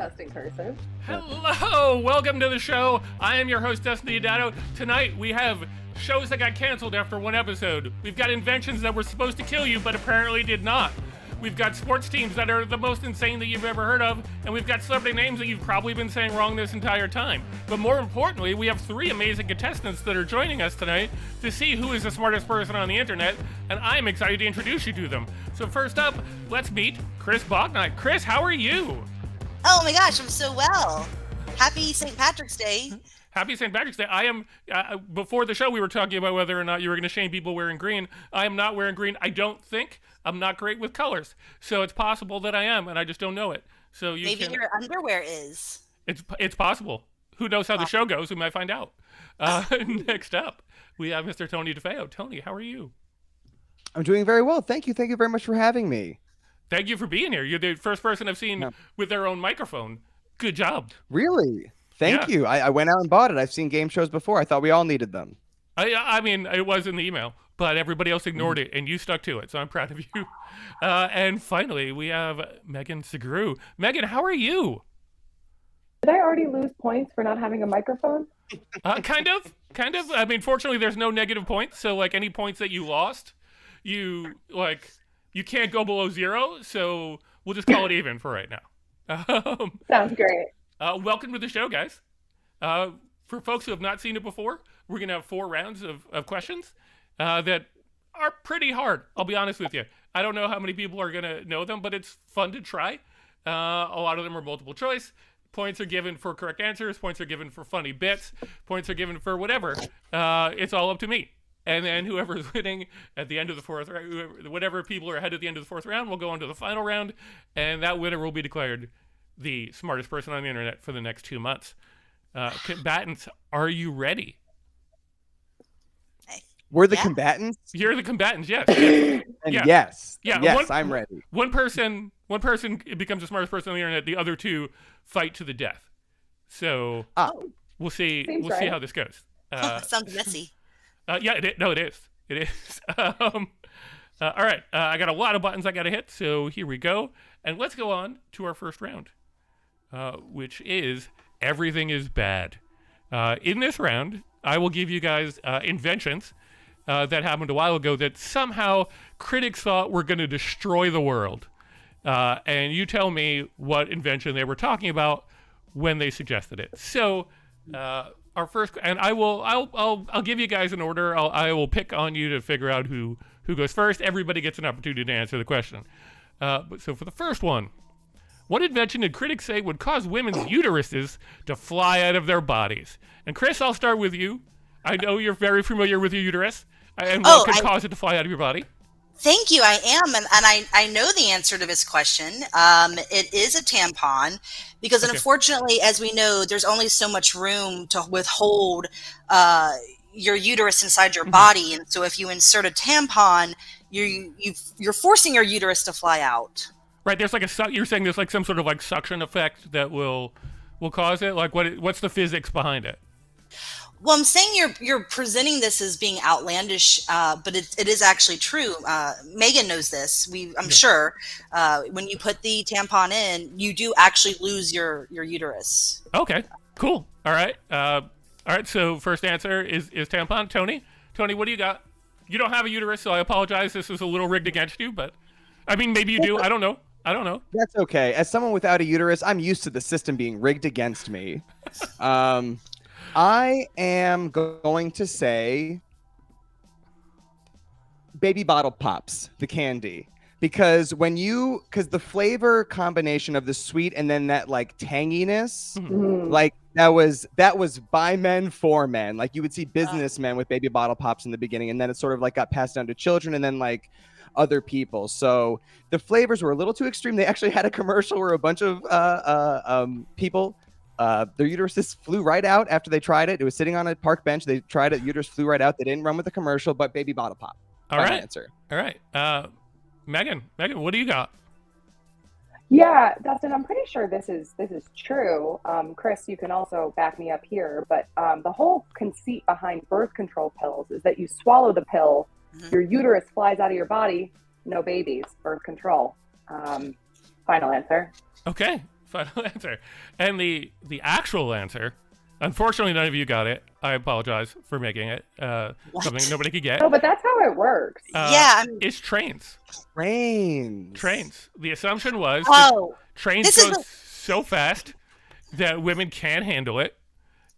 testing cursive. Hello, welcome to the show. I am your host, Destiny Adato. Tonight we have shows that got canceled after one episode. We've got inventions that were supposed to kill you, but apparently did not. We've got sports teams that are the most insane that you've ever heard of, and we've got celebrity names that you've probably been saying wrong this entire time. But more importantly, we have three amazing contestants that are joining us tonight to see who is the smartest person on the internet, and I'm excited to introduce you to them. So first up, let's meet Chris Bouknight. Chris, how are you? Oh my gosh, I'm so well. Happy St. Patrick's Day. Happy St. Patrick's Day. I am, before the show we were talking about whether or not you were going to shame people wearing green. I am not wearing green. I don't think. I'm not great with colors. So it's possible that I am, and I just don't know it. So Maybe your underwear is. It's possible. Who knows how the show goes? We might find out. Next up, we have Mr. Tony DeFeo. Tony, how are you? I'm doing very well. Thank you. Thank you very much for having me. Thank you for being here. You're the first person I've seen with their own microphone. Good job. Really? Thank you. I went out and bought it. I've seen game shows before. I thought we all needed them. I mean, it was in the email, but everybody else ignored it, and you stuck to it, so I'm proud of you. And finally, we have Megan Sugrue. Megan, how are you? Did I already lose points for not having a microphone? Kind of. I mean, fortunately, there's no negative points, so, like, any points that you lost, you can't go below 0, so we'll just call it even for right now. Sounds great. Welcome to the show, guys. For folks who have not seen it before, we're going to have 4 rounds of questions that are pretty hard. I'll be honest with you. I don't know how many people are going to know them, but it's fun to try. A lot of them are multiple choice. Points are given for correct answers. Points are given for funny bits. Points are given for whatever. It's all up to me. And then whoever's winning at the end of the 4th round, whatever people are ahead at the end of the 4th round, will go on to the final round, and that winner will be declared the smartest person on the internet for the next 2 months. Combatants, are you ready? We're the combatants? You're the combatants, yes. Yes. Yes, I'm ready. One person becomes the smartest person on the internet. The other 2 fight to the death. So we'll see. See how this goes. Sounds messy. It is. All right. I got a lot of buttons I got to hit, so here we go. And let's go on to our first round, which is Everything is Bad. In this round, I will give you guys inventions that happened a while ago that somehow critics thought were going to destroy the world. And you tell me what invention they were talking about when they suggested it. So, our first, and I'll give you guys an order. I will pick on you to figure out who goes first. Everybody gets an opportunity to answer the question. So for the first one, what invention did critics say would cause women's uteruses to fly out of their bodies? And Chris, I'll start with you. I know you're very familiar with your uterus and what could cause it to fly out of your body. Thank you. I am, and I know the answer to this question. It is a tampon, because unfortunately, as we know, there's only so much room to withhold your uterus inside your body, and so if you insert a tampon, you're forcing your uterus to fly out. Right. There's like you're saying there's like some sort of like suction effect that will cause it. Like what's the physics behind it? Well, I'm saying you're presenting this as being outlandish, but it is actually true. Megan knows this. I'm sure when you put the tampon in, you do actually lose your uterus. Okay, cool. All right. So first answer is tampon. Tony, what do you got? You don't have a uterus, so I apologize. This is a little rigged against you, but I mean maybe you do. I don't know. That's okay. As someone without a uterus, I'm used to the system being rigged against me. I am going to say Baby Bottle Pops, the candy. Because the flavor combination of the sweet and then that like tanginess, like that was by men for men. Like you would see businessmen with Baby Bottle Pops in the beginning, and then it sort of like got passed down to children and then like other people. So the flavors were a little too extreme. They actually had a commercial where a bunch of people, their uteruses flew right out after they tried it. It was sitting on a park bench. They tried it. Uterus flew right out. They didn't run with the commercial, but Baby Bottle Pop. All right. Answer. All right. Megan, what do you got? Yeah, Dustin, I'm pretty sure this is true. Chris, you can also back me up here, but the whole conceit behind birth control pills is that you swallow the pill, your uterus flies out of your body, no babies, birth control. Final answer. Okay. final answer. And the actual answer, unfortunately, none of you got it. I apologize for making it something nobody could get. No, but that's how it works. It's trains. Trains. The assumption was trains go so fast that women can't handle it,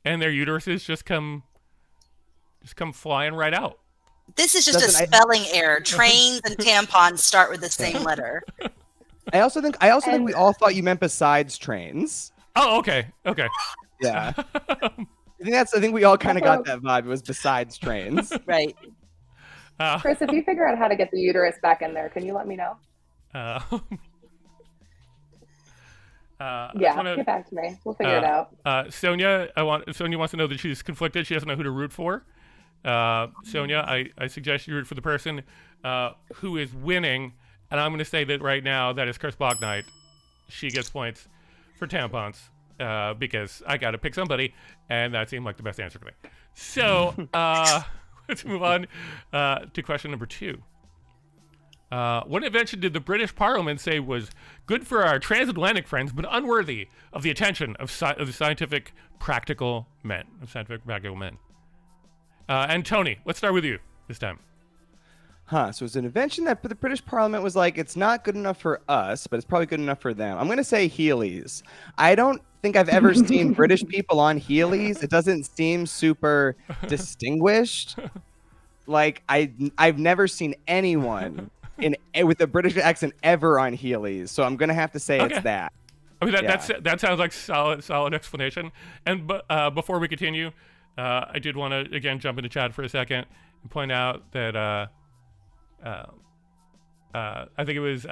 and their uteruses just come flying right out. This is just a spelling error. Trains and tampons start with the same letter. I also think we all thought you meant besides trains. Oh, okay. Yeah. I think we all kind of got that vibe. It was besides trains. Right. Chris, if you figure out how to get the uterus back in there, can you let me know? Get back to me. We'll figure it out. Sonia wants to know that she's conflicted. She doesn't know who to root for. Sonia, I suggest you root for the person who is winning, and I'm going to say that right now that is Chris Bouknight. She gets points for tampons because I got to pick somebody, and that seemed like the best answer for me. So let's move on to question number 2. What invention did the British Parliament say was good for our transatlantic friends, but unworthy of the attention of the scientific practical men? And Tony, let's start with you this time. So it's an invention that the British Parliament was like, it's not good enough for us, but it's probably good enough for them. I'm going to say Heelys. I don't think I've ever seen British people on Heelys. It doesn't seem super distinguished. Like, I've never seen anyone with a British accent ever on Heelys. So I'm going to have to say it's that. I mean, that sounds like solid explanation. And before we continue, I did want to, again, jump into chat for a second and point out that I think it was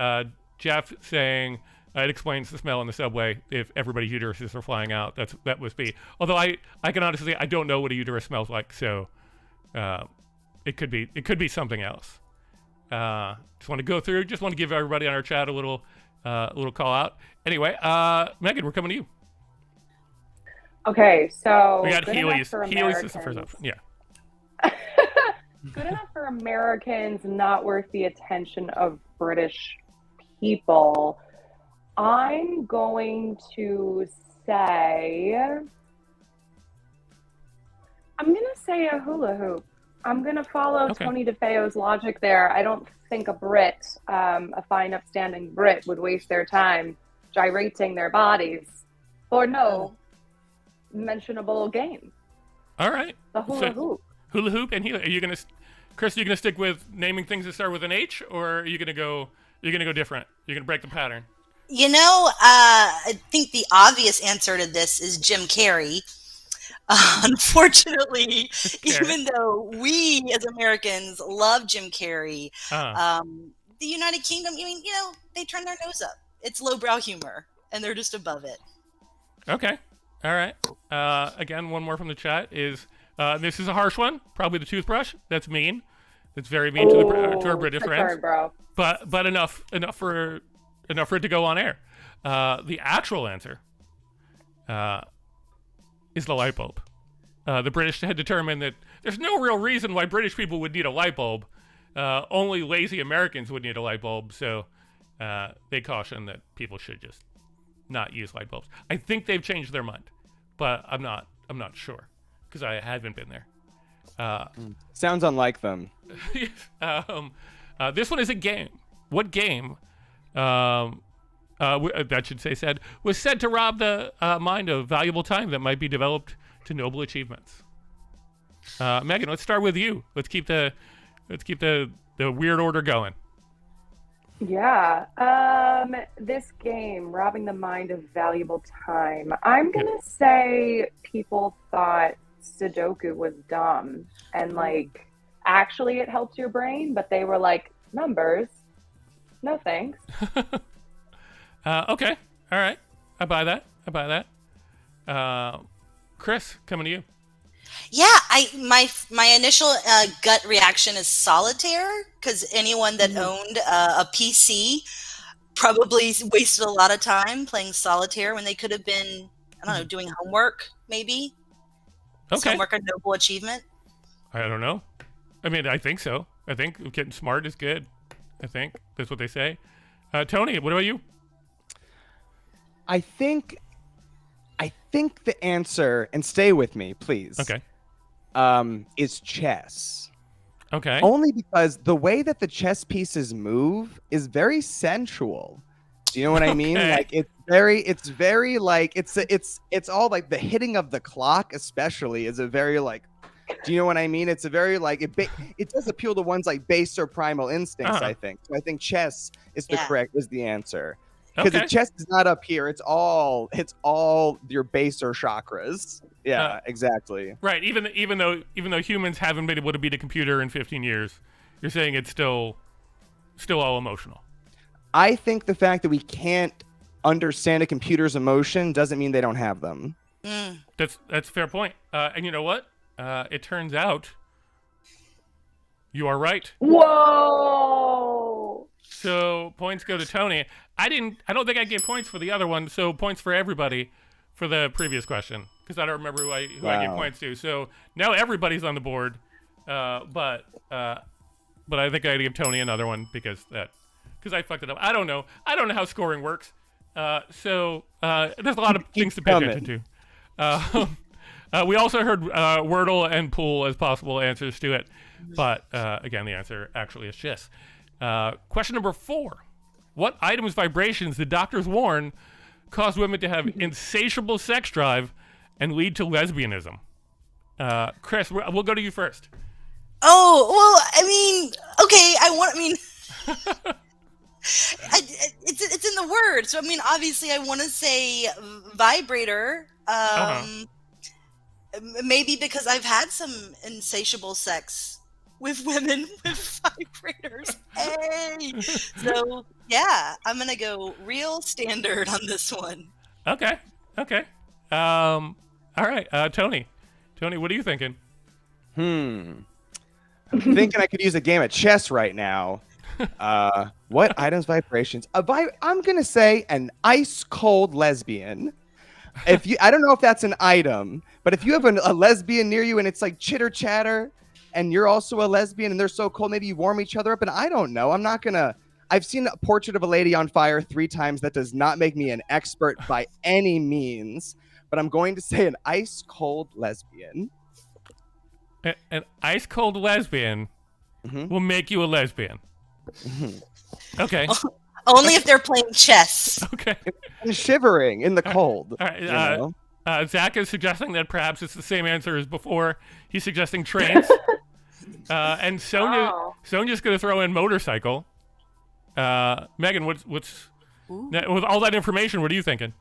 Jeff saying it explains the smell in the subway if everybody's uteruses are flying out. That must be. Although I can honestly say I don't know what a uterus smells like, so it could be something else. Just want to go through. Just want to give everybody on our chat a little call out. Anyway, Megan, we're coming to you. Okay, so we got Heelys. Heelys is the first option. Yeah. Good enough for Americans, not worth the attention of British people. I'm going to say a hula hoop. I'm going to follow Tony DeFeo's logic there. I don't think a Brit, a fine, upstanding Brit, would waste their time gyrating their bodies for no mentionable game. All right. The hula hoop. Hula hoop and hula. Are you gonna, Chris? Are you gonna stick with naming things that start with an H, or are you gonna go? You're gonna go different. You're gonna break the pattern. I think the obvious answer to this is Jim Carrey. Unfortunately, even though we as Americans love Jim Carrey, the United Kingdom, they turn their nose up. It's lowbrow humor, and they're just above it. Okay. All right. Again, one more from the chat is this is a harsh one. Probably the toothbrush. That's mean. That's very mean to our British friends. Bro. But enough for it to go on air. The actual answer is the light bulb. The British had determined that there's no real reason why British people would need a light bulb. Only lazy Americans would need a light bulb. So they caution that people should just not use light bulbs. I think they've changed their mind, but I'm not sure because I haven't been there. Sounds unlike them. This one is a game. What game? That should say said was said to rob the mind of valuable time that might be developed to noble achievements. Megan, let's start with you. Let's keep the weird order going. Yeah. This game, robbing the mind of valuable time. I'm going to say people thought Sudoku was dumb and actually it helps your brain, but they were like, numbers. No thanks. Okay. All right. I buy that. Chris, coming to you. Yeah, my initial gut reaction is solitaire, because anyone that owned a PC probably wasted a lot of time playing solitaire when they could have been, I don't know, doing homework, maybe. Okay. Homework a noble achievement. I don't know. I mean, I think so. I think getting smart is good. I think that's what they say. Tony, what about you? I think the answer, and stay with me, please. Okay. Is chess. Okay. Only because the way that the chess pieces move is very sensual. Do you know what I mean? Okay. Like it's very like it's all like the hitting of the clock, especially, is a very like. Do you know what I mean? It's a very like it does appeal to one's like baser primal instincts. I think. So I think chess is the answer. Because the chest is not up here; it's all your baser chakras. Yeah, exactly. Right. Even though humans haven't been able to beat a computer in 15 years, you're saying it's still all emotional. I think the fact that we can't understand a computer's emotion doesn't mean they don't have them. That's a fair point. And you know what? It turns out you are right. Whoa! So points go to Tony. I don't think I gave points for the other one, so points for everybody for the previous question, because I don't remember who I gave points to. So now everybody's on the board, but I think I had to give Tony another one because I fucked it up. I don't know how scoring works. So there's a lot of things to pay attention to. We also heard Wordle and Pool as possible answers to it, but again, the answer actually is chess. Question number 4. What items' vibrations did doctors warn cause women to have insatiable sex drive and lead to lesbianism? Chris, we'll go to you first. Oh, well, okay, it's in the word, so obviously I want to say vibrator. Maybe because I've had some insatiable sex with women with vibrators. Hey! So, yeah, I'm going to go real standard on this one. Okay. All right, Tony. Tony, what are you thinking? I'm thinking I could use a game of chess right now. What items, vibrations? I'm going to say an ice-cold lesbian. I don't know if that's an item, but if you have a lesbian near you and it's like chitter chatter and you're also a lesbian and they're so cold, maybe you warm each other up. And I don't know. I've seen a portrait of a lady on fire 3 times. That does not make me an expert by any means, but I'm going to say an ice cold lesbian. An ice cold lesbian will make you a lesbian. Okay. Only if they're playing chess. Okay. And shivering in the cold. All right. Zach is suggesting that perhaps it's the same answer as before. He's suggesting trains. And Sonia's going to throw in motorcycle. Megan, what's with all that information? What are you thinking?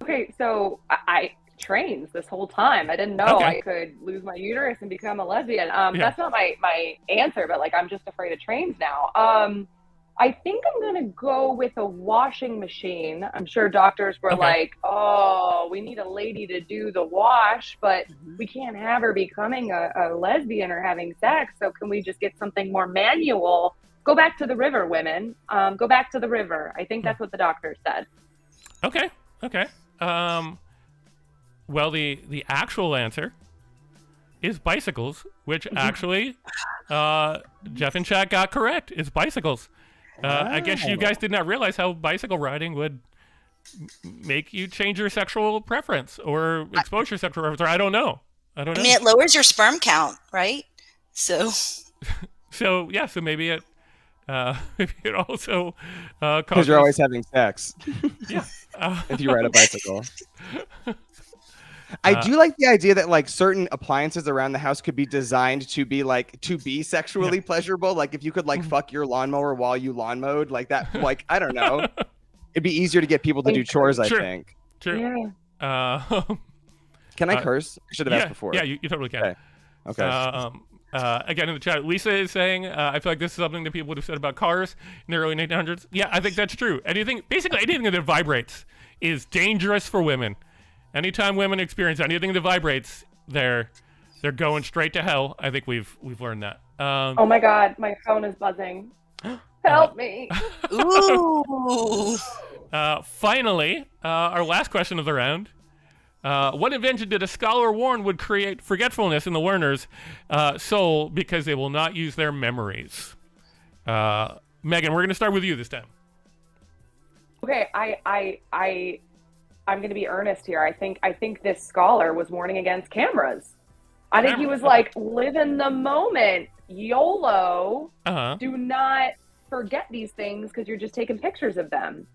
Okay, so I trains this whole time. I didn't know I could lose my uterus and become a lesbian. That's not my answer, but like I'm just afraid of trains now. I think I'm going to go with a washing machine. I'm sure doctors were like, oh, we need a lady to do the wash, but we can't have her becoming a lesbian or having sex. So can we just get something more manual? Go back to the river, women. Go back to the river. I think that's what the doctor said. Okay. Well, the actual answer is bicycles, which actually Jeff and Chad got correct. It's bicycles. I guess you guys did not realize how bicycle riding would make you change your sexual preference or expose your sexual preference, or I don't know. It lowers your sperm count, right? So maybe it also because you're always having sex. Yeah. If you ride a bicycle. I do like the idea that like certain appliances around the house could be designed to be sexually pleasurable. Like if you could like fuck your lawnmower while you lawn mowed, like that, like I don't know. It'd be easier to get people to do chores, I think. True. Yeah. Can I curse? I should have asked before. Yeah, you totally can. Okay. Again in the chat, Lisa is saying, I feel like this is something that people would have said about cars in the early 1900s. Yeah, I think that's true. Basically anything that vibrates is dangerous for women. Anytime women experience anything that vibrates, they're going straight to hell. I think we've learned that. Oh my God, my phone is buzzing. Help me. Ooh. Finally, our last question of the round. What invention did a scholar warn would create forgetfulness in the learner's soul because they will not use their memories? Megan, we're going to start with you this time. Okay, I'm going to be earnest here. I think this scholar was warning against cameras. I think he was like, live in the moment, YOLO. Do not forget these things because you're just taking pictures of them.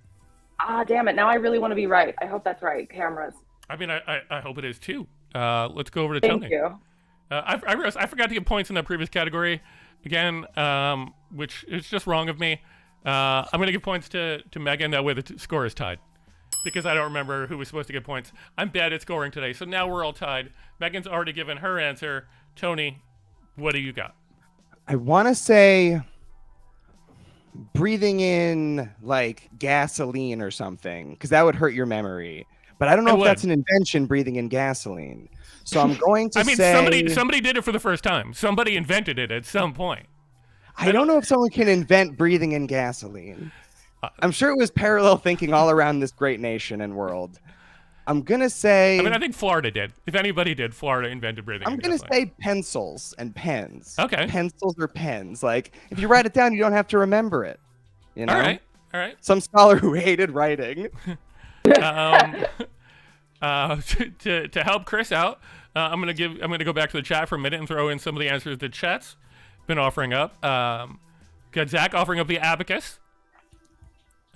Damn it! Now I really want to be right. I hope that's right. Cameras. I mean, I hope it is too. Let's go over to Thank Tony. you. I realized I forgot to give points in that previous category again, which is just wrong of me. I'm going to give points to Megan. That way the score is tied. Because I don't remember who was supposed to get points. I'm bad at scoring today, so now we're all tied. Megan's already given her answer. Tony, what do you got? I want to say breathing in like gasoline or something, because that would hurt your memory. But I don't know if that's an invention, breathing in gasoline. So I'm going to say... somebody did it for the first time. Somebody invented it at some point. I don't know if someone can invent breathing in gasoline. I'm sure it was parallel thinking all around this great nation and world. I'm going to say... I think Florida did. If anybody did, Florida invented breathing. I'm going to say pencils and pens. Okay. Pencils or pens. Like, if you write it down, you don't have to remember it. You know? All right. Some scholar who hated writing. To help Chris out, I'm gonna go back to the chat for a minute and throw in some of the answers that chat's been offering up. Got Zach offering up the abacus.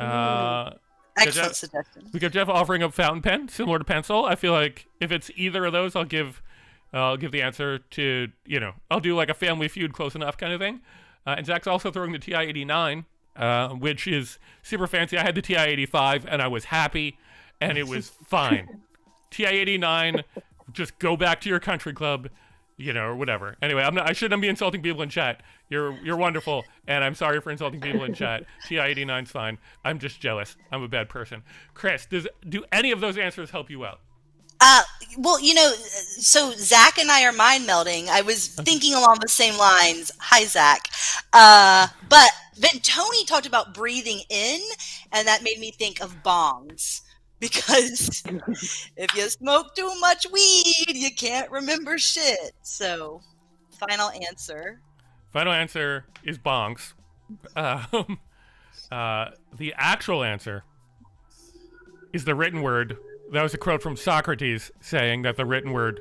Excellent suggestion. We got Jeff offering up fountain pen, similar to pencil. I feel like if it's either of those, I'll give the answer to, I'll do like a Family Feud close enough kind of thing. And Zach's also throwing the TI-89, which is super fancy. I had the TI-85 and I was happy and it was fine. TI-89, just go back to your country club, or whatever. Anyway, I shouldn't be insulting people in chat. You're wonderful, and I'm sorry for insulting people in chat. TI-89's fine. I'm just jealous. I'm a bad person. Chris, do any of those answers help you out? Well, so Zach and I are mind melding. I was thinking along the same lines. Hi, Zach. But then Tony talked about breathing in, and that made me think of bongs. Because if you smoke too much weed, you can't remember shit. So, final answer. Final answer is bongs. The actual answer is the written word. That was a quote from Socrates saying that the written word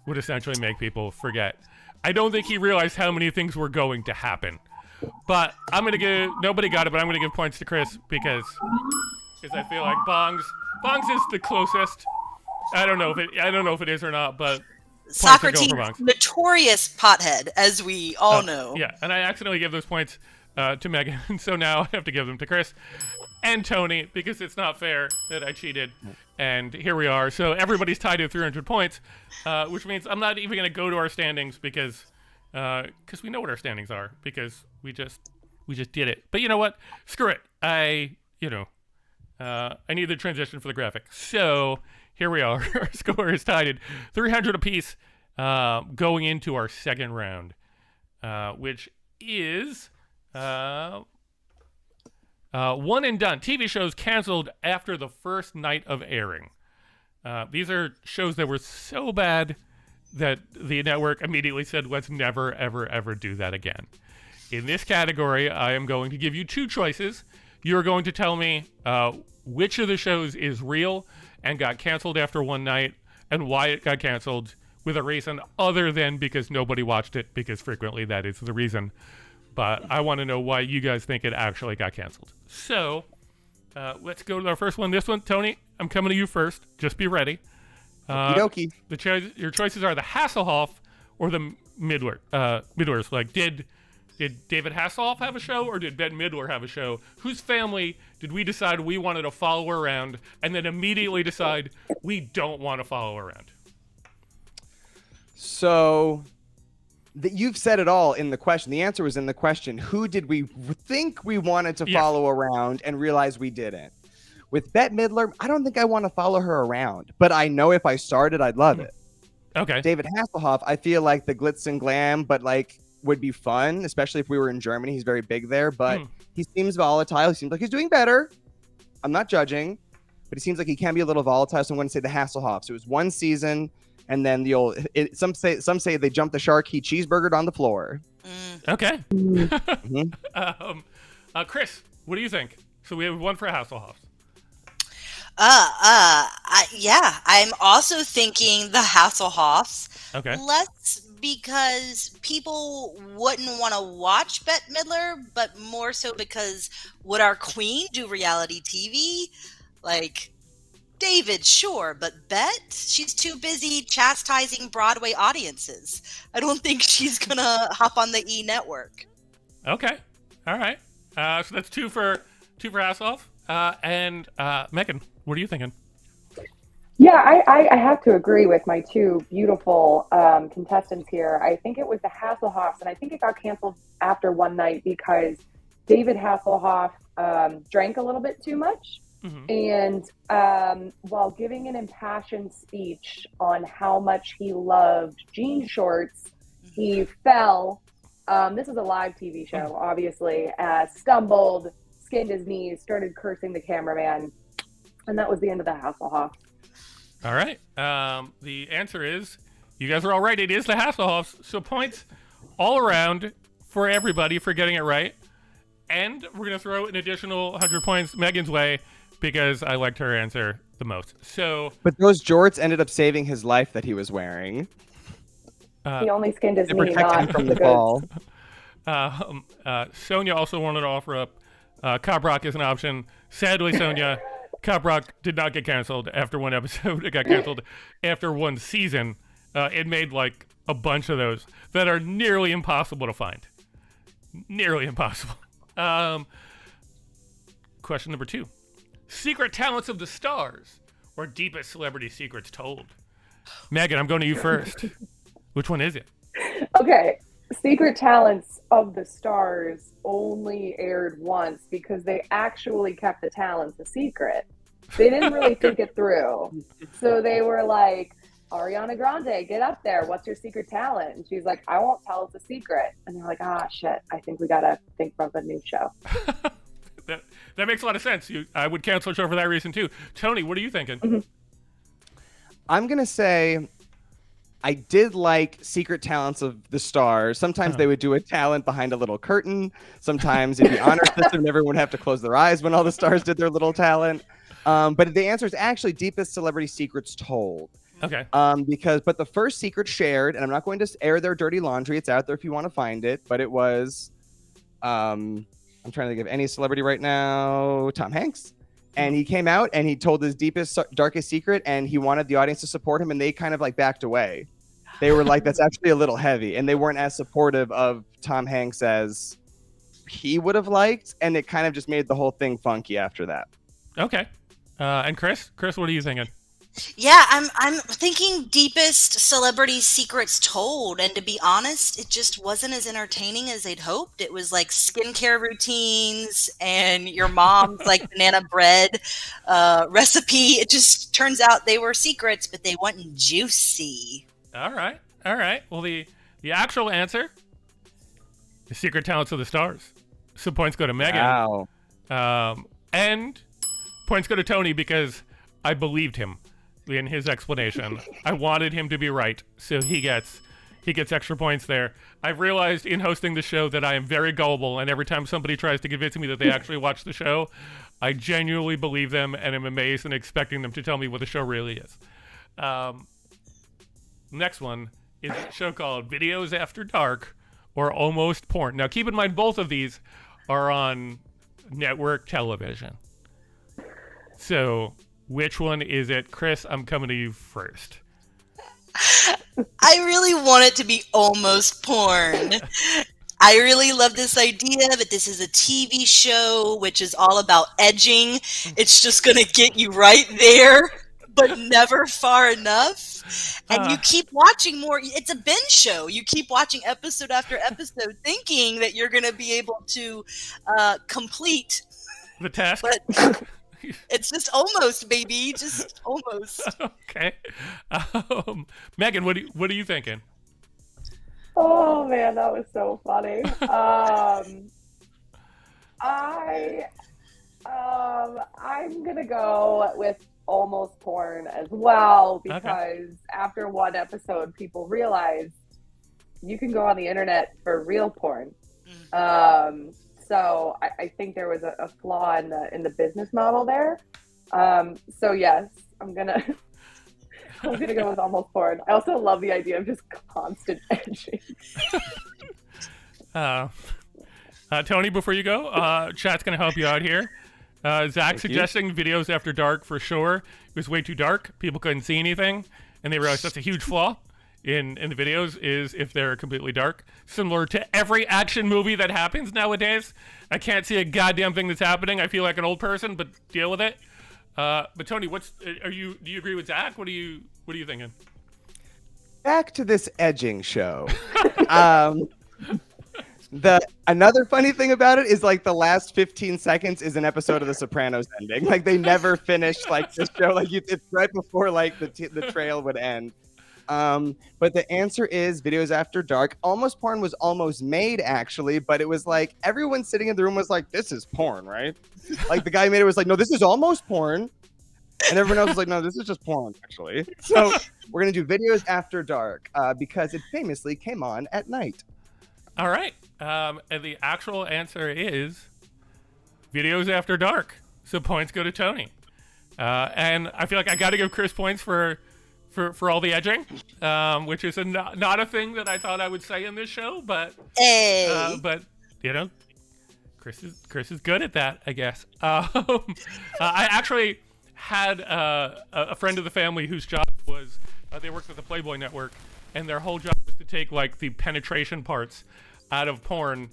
would essentially make people forget. I don't think he realized how many things were going to happen. But nobody got it, but I'm going to give points to Chris because I feel like bongs is the closest. I don't know if it is or not, but Socrates, notorious pothead, as we all know. Yeah, and I accidentally gave those points to Megan, so now I have to give them to Chris and Tony because it's not fair that I cheated. And here we are. So everybody's tied at 300 points, which means I'm not even going to go to our standings because we know what our standings are because we just did it. But you know what? Screw it. I need the transition for the graphic. So here we are. Our score is tied at 300 apiece going into our second round, which is one and done. TV shows canceled after the first night of airing. These are shows that were so bad that the network immediately said, let's never, ever, ever do that again. In this category, I am going to give you two choices. You're going to tell me which of the shows is real and got canceled after one night and why it got canceled with a reason other than because nobody watched it, because frequently that is the reason. But I want to know why you guys think it actually got canceled. So let's go to our first one. This one, Tony, I'm coming to you first. Just be ready. Okie dokie. Your choices are the Hasselhoff or the Midlers. Like, did David Hasselhoff have a show or did Bette Midler have a show? Whose family did we decide we wanted to follow around and then immediately decide we don't want to follow around? So you've said it all in the question. The answer was in the question. Who did we think we wanted to follow around and realize we didn't? With Bette Midler, I don't think I want to follow her around, but I know if I started, I'd love it. Okay. David Hasselhoff, I feel like the glitz and glam, but like would be fun, especially if we were in Germany. He's very big there, but he seems volatile. He seems like he's doing better. I'm not judging, but he seems like he can be a little volatile. So I'm going to say the Hasselhoffs. It was one season, and then some say they jumped the shark. He cheeseburgered on the floor. Okay. Chris, what do you think? So we have one for Hasselhoffs. Yeah, I'm also thinking the Hasselhoffs. Okay. Less because people wouldn't want to watch Bette Midler, but more so because would our queen do reality TV? Like, David, sure, but Bette, she's too busy chastising Broadway audiences. I don't think she's gonna hop on the E network. Okay. All right. So that's two for Hasselhoff. And Megan, what are you thinking? Yeah, I have to agree with my two beautiful contestants here. I think it was the Hasselhoffs, and I think it got canceled after one night because David Hasselhoff drank a little bit too much. Mm-hmm. And while giving an impassioned speech on how much he loved jean shorts, he fell. This is a live TV show, obviously. Stumbled, skinned his knees, started cursing the cameraman, and that was the end of the Hasselhoff. All right. The answer is, you guys are all right. It is the Hasselhoffs. So points all around for everybody for getting it right. And we're going to throw an additional 100 points Megan's way because I liked her answer the most. So, but those jorts ended up saving his life that he was wearing. He only skinned his to knee, protect him not from the the fall. Sonia also wanted to offer up Cop Rock as an option. Sadly, Sonia, Cop Rock did not get canceled after one episode. It got canceled after one season. It made like a bunch of those that are nearly impossible to find. Nearly impossible. Question number 2. Secret talents of the stars or deepest celebrity secrets told? Megan, I'm going to you first. Which one is it? Okay. Secret Talents of the Stars only aired once because they actually kept the talents a secret. They didn't really think it through. So they were like, Ariana Grande, get up there. What's your secret talent? And she's like, I won't tell. It's a secret. And they're like, shit. I think we got to think of a new show. That makes a lot of sense. I would cancel a show for that reason too. Tony, what are you thinking? Mm-hmm. I'm going to say I did like Secret Talents of the Stars. Sometimes they would do a talent behind a little curtain. Sometimes it'd be honor system and everyone would have to close their eyes when all the stars did their little talent. But the answer is actually deepest celebrity secrets told. Okay. But the first secret shared, and I'm not going to air their dirty laundry. It's out there if you want to find it. But it was, I'm trying to think of any celebrity right now. Tom Hanks. And he came out and he told his deepest, darkest secret, and he wanted the audience to support him, and they kind of like backed away. They were like, that's actually a little heavy. And they weren't as supportive of Tom Hanks as he would have liked. And it kind of just made the whole thing funky after that. Okay. And Chris, what are you thinking? Yeah, I'm thinking deepest celebrity secrets told, and to be honest, it just wasn't as entertaining as they'd hoped. It was like skincare routines and your mom's like banana bread recipe. It just turns out they were secrets, but they weren't juicy. All right. Well, the actual answer, the Secret Talents of the Stars. So points go to Megan. Wow. And points go to Tony because I believed him in his explanation. I wanted him to be right, so he gets extra points there. I've realized in hosting the show that I am very gullible, and every time somebody tries to convince me that they actually watch the show, I genuinely believe them and am amazed and expecting them to tell me what the show really is. Next one is a show called Videos After Dark or Almost Porn. Now keep in mind both of these are on network television. So which one is it? Chris, I'm coming to you first. I really want it to be almost porn. I really love this idea that this is a TV show which is all about edging. It's just going to get you right there, but never far enough. And you keep watching more. It's a binge show. You keep watching episode after episode thinking that you're going to be able to complete the task. But it's just almost, baby. Just almost. Okay. Megan, what are you thinking? Oh man, that was so funny. I'm gonna go with almost porn as well because after one episode, people realized you can go on the internet for real porn. So I think there was a flaw in the business model there. So yes, I'm gonna go with almost porn. I also love the idea of just constant edging. Tony, before you go, chat's gonna help you out here. Zach suggesting videos after dark for sure. It was way too dark. People couldn't see anything, and they realized that's a huge flaw in the videos is if they're completely dark. Similar to every action movie that happens nowadays. I can't see a goddamn thing that's happening. I feel like an old person, but deal with it. But Tony, do you agree with Zach? What are you thinking? Back to this edging show. Another funny thing about it is like the last 15 seconds is an episode of The Sopranos ending. Like they never finished like this show. Like it's right before like the trail would end. But the answer is Videos After Dark. Almost Porn was almost made actually, but it was like everyone sitting in the room was like, "This is porn, right?" Like the guy who made it was like, "No, this is almost porn," and everyone else was like, "No, this is just porn, actually." So we're gonna do Videos After Dark because it famously came on at night. All right. And the actual answer is Videos After Dark. So points go to Tony. And I feel like I got to give Chris points for all the edging, which is not a thing that I thought I would say in this show, but but you know, Chris is good at that, I guess. I actually had a friend of the family whose job was they worked at the Playboy Network, and their whole job was to take like the penetration parts out of porn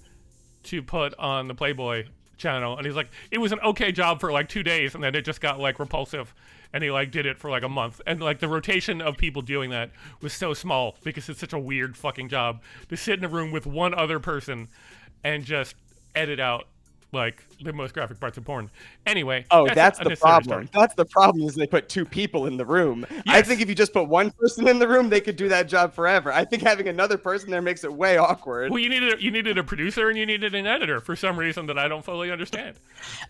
to put on the Playboy channel. And he's like, it was an okay job for like 2 days, and then it just got like repulsive, and he like did it for like a month. And like the rotation of people doing that was so small because it's such a weird fucking job to sit in a room with one other person and just edit out like the most graphic parts of porn. Anyway. That's the problem. That's the problem is they put two people in the room. Yes. I think if you just put one person in the room, they could do that job forever. I think having another person there makes it way awkward. Well, you needed a producer and you needed an editor for some reason that I don't fully understand.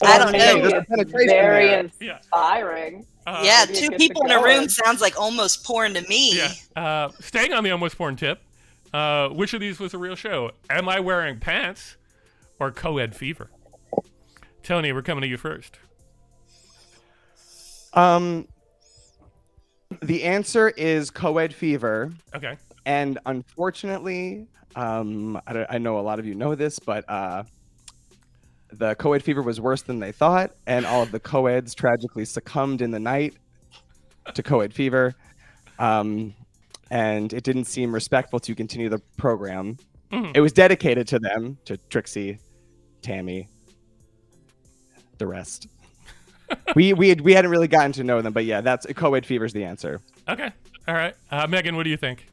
I don't know. It's very inspiring. Yeah, two people in a room sounds like almost porn to me. Yeah. Staying on the almost porn tip, which of these was a real show? Am I Wearing Pants or Co-Ed Fever? Tony, we're coming to you first. The answer is Co-Ed Fever. Okay. And unfortunately, I know a lot of you know this, but the Co-Ed Fever was worse than they thought, and all of the co-eds tragically succumbed in the night to Co-Ed Fever. And it didn't seem respectful to continue the program. Mm-hmm. It was dedicated to them, to Trixie, Tammy, the rest. we hadn't really gotten to know them, but yeah, that's Co-Ed Fever's the answer. Okay. All right. Megan, what do you think?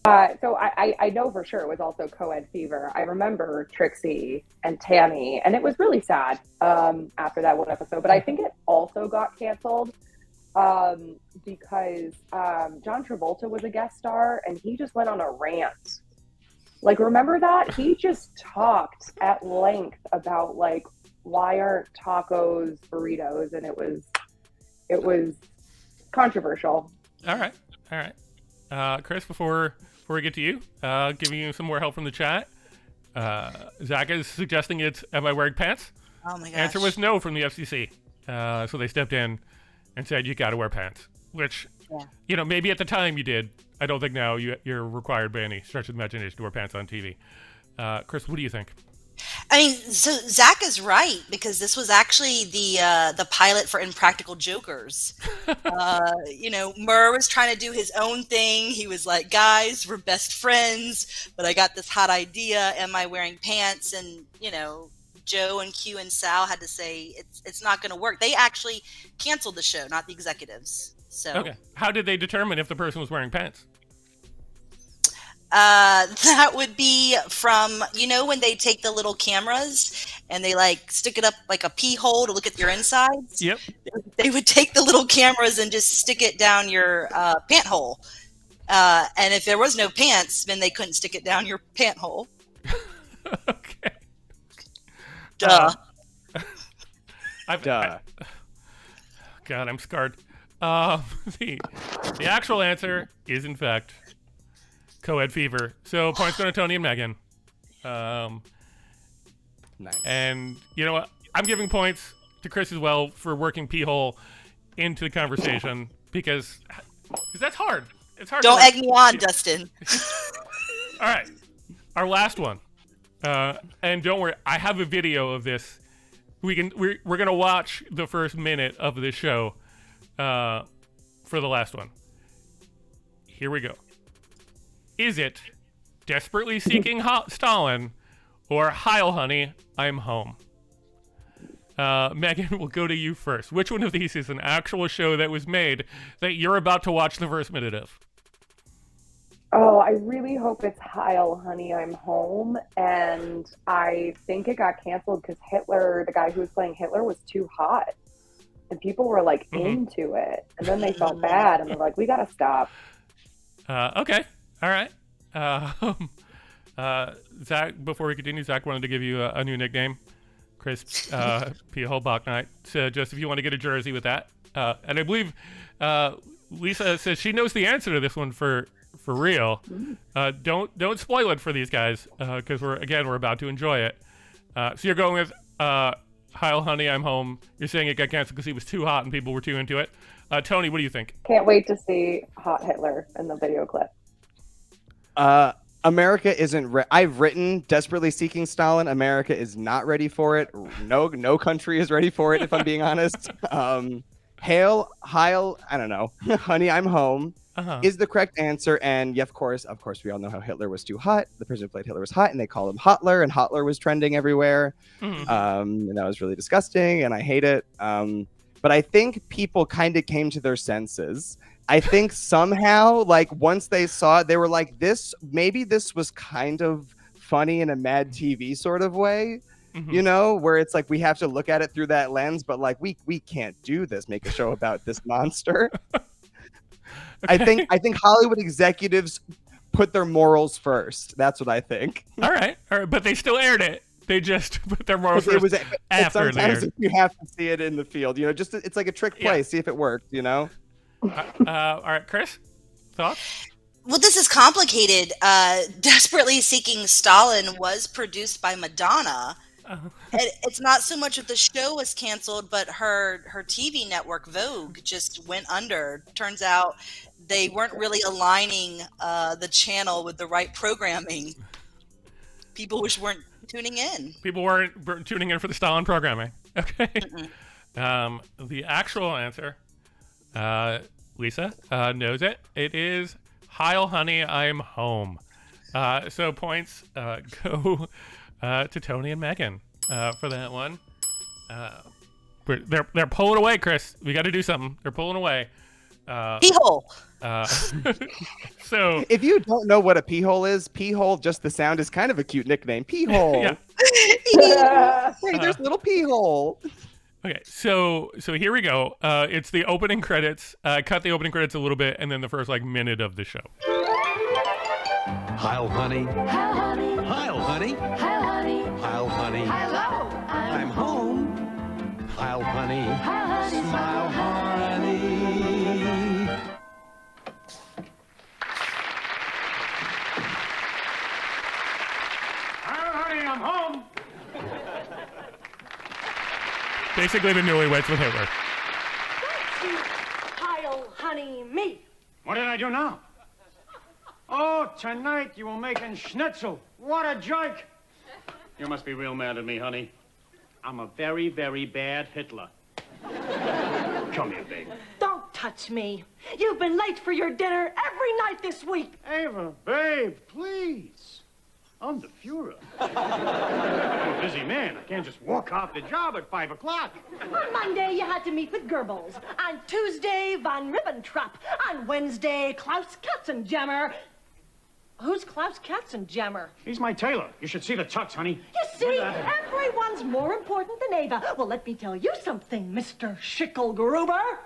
So I know for sure it was also Co-Ed Fever. I remember Trixie and Tammy, and it was really sad after that one episode, but I think it also got canceled because John Travolta was a guest star and he just went on a rant. Like, remember that? He just talked at length about like, why aren't tacos burritos? And it was controversial. All right. Chris, before we get to you, giving you some more help from the chat. Zach is suggesting it's Am I Wearing Pants? Oh my gosh. Answer was no from the FCC. So they stepped in and said you got to wear pants, which maybe at the time you did. I don't think now you're required by any stretch of the imagination to wear pants on TV. Chris, what do you think? I mean, so Zach is right, because this was actually the pilot for Impractical Jokers. Murr was trying to do his own thing. He was like, guys, we're best friends, but I got this hot idea. Am I wearing pants? And, Joe and Q and Sal had to say it's not going to work. They actually canceled the show, not the executives. So okay. How did they determine if the person was wearing pants? That would be from, when they take the little cameras and they like stick it up like a pee hole to look at your insides. Yep. They would take the little cameras and just stick it down your pant hole. And if there was no pants, then they couldn't stick it down your pant hole. Okay. Duh. God, I'm scarred. The actual answer is in fact Co-Ed Fever. So points going to Tony and Megan. Nice. And you know what? I'm giving points to Chris as well for working P-hole into the conversation because that's hard. It's hard. Don't egg me on, Dustin. All right, our last one, and don't worry, I have a video of this. We're gonna watch the first minute of the show for the last one. Here we go. Is it Desperately Seeking Stalin or Heil Honey, I'm Home? Megan, we'll go to you first. Which one of these is an actual show that was made that you're about to watch the first minute of? Oh, I really hope it's Heil Honey, I'm Home. And I think it got canceled because Hitler, the guy who was playing Hitler, was too hot. And people were like into it. And then they felt bad and they're like, we got to stop. Okay. All right. Zach, before we continue, Zach wanted to give you a new nickname. Chris P-hole Bouknight. So just if you want to get a jersey with that. And I believe Lisa says she knows the answer to this one for real. Don't spoil it for these guys because we're about to enjoy it. So you're going with Heil Honey, I'm Home. You're saying it got canceled because he was too hot and people were too into it. Tony, what do you think? Can't wait to see hot Hitler in the video clip. America isn't. I've written Desperately Seeking Stalin. America is not ready for it. No country is ready for it. If I'm being honest. Heil, I don't know. Honey, I'm Home is the correct answer. And yeah, of course, we all know how Hitler was too hot. The person who played Hitler was hot, and they called him Hotler, and Hotler was trending everywhere. And that was really disgusting, and I hate it. But I think people kind of came to their senses. I think somehow, like, once they saw it, they were like, maybe this was kind of funny in a Mad TV sort of way, you know, where it's like, we have to look at it through that lens, but like, we can't do this, make a show about this monster. Okay. I think Hollywood executives put their morals first. That's what I think. All right. But they still aired it. They just put their morals first after sometimes you have to see it in the field, you know, just it's like a trick play. See if it worked, you know? All right, Chris, thoughts? Well, this is complicated. Desperately Seeking Stalin was produced by Madonna. It's not so much that the show was canceled, but her TV network, Vogue, just went under. Turns out they weren't really aligning the channel with the right programming. People just weren't tuning in. People weren't tuning in for the Stalin programming. Okay. The actual answer... Lisa knows it. It is Heil Honey, I'm Home. So points go to Tony and Megan for that one. They're pulling away, Chris. We got to do something. They're pulling away. Pee-hole. So if you don't know what a pee-hole is, pee-hole, just the sound is kind of a cute nickname. Pee-hole. Yeah. Hey, there's a little pee-hole. Okay, so here we go. It's the opening credits. Cut the opening credits a little bit, and then the first minute of the show. Heil Honey. Heil Honey. Heil Honey. Heil Honey. Heil Honey. Hello. I'm home. Heil Honey. Heil Honey. Smile Honey. Heil Honey, I'm home. Basically, the newlyweds with Hitler. Heil Honey me. What did I do now? Oh, tonight you were making schnitzel. What a jerk. You must be real mad at me, honey. I'm a very, very bad Hitler. Come here, babe. Don't touch me. You've been late for your dinner every night this week. Ava, babe, please. I'm the Fuhrer. I'm a busy man. I can't just walk off the job at 5 o'clock. On Monday, you had to meet with Goebbels. On Tuesday, von Ribbentrop. On Wednesday, Klaus Katzenjammer. Who's Klaus Katzenjammer? He's my tailor. You should see the tux, honey. You see, everyone's more important than Ava. Well, let me tell you something, Mr. Schickelgruber.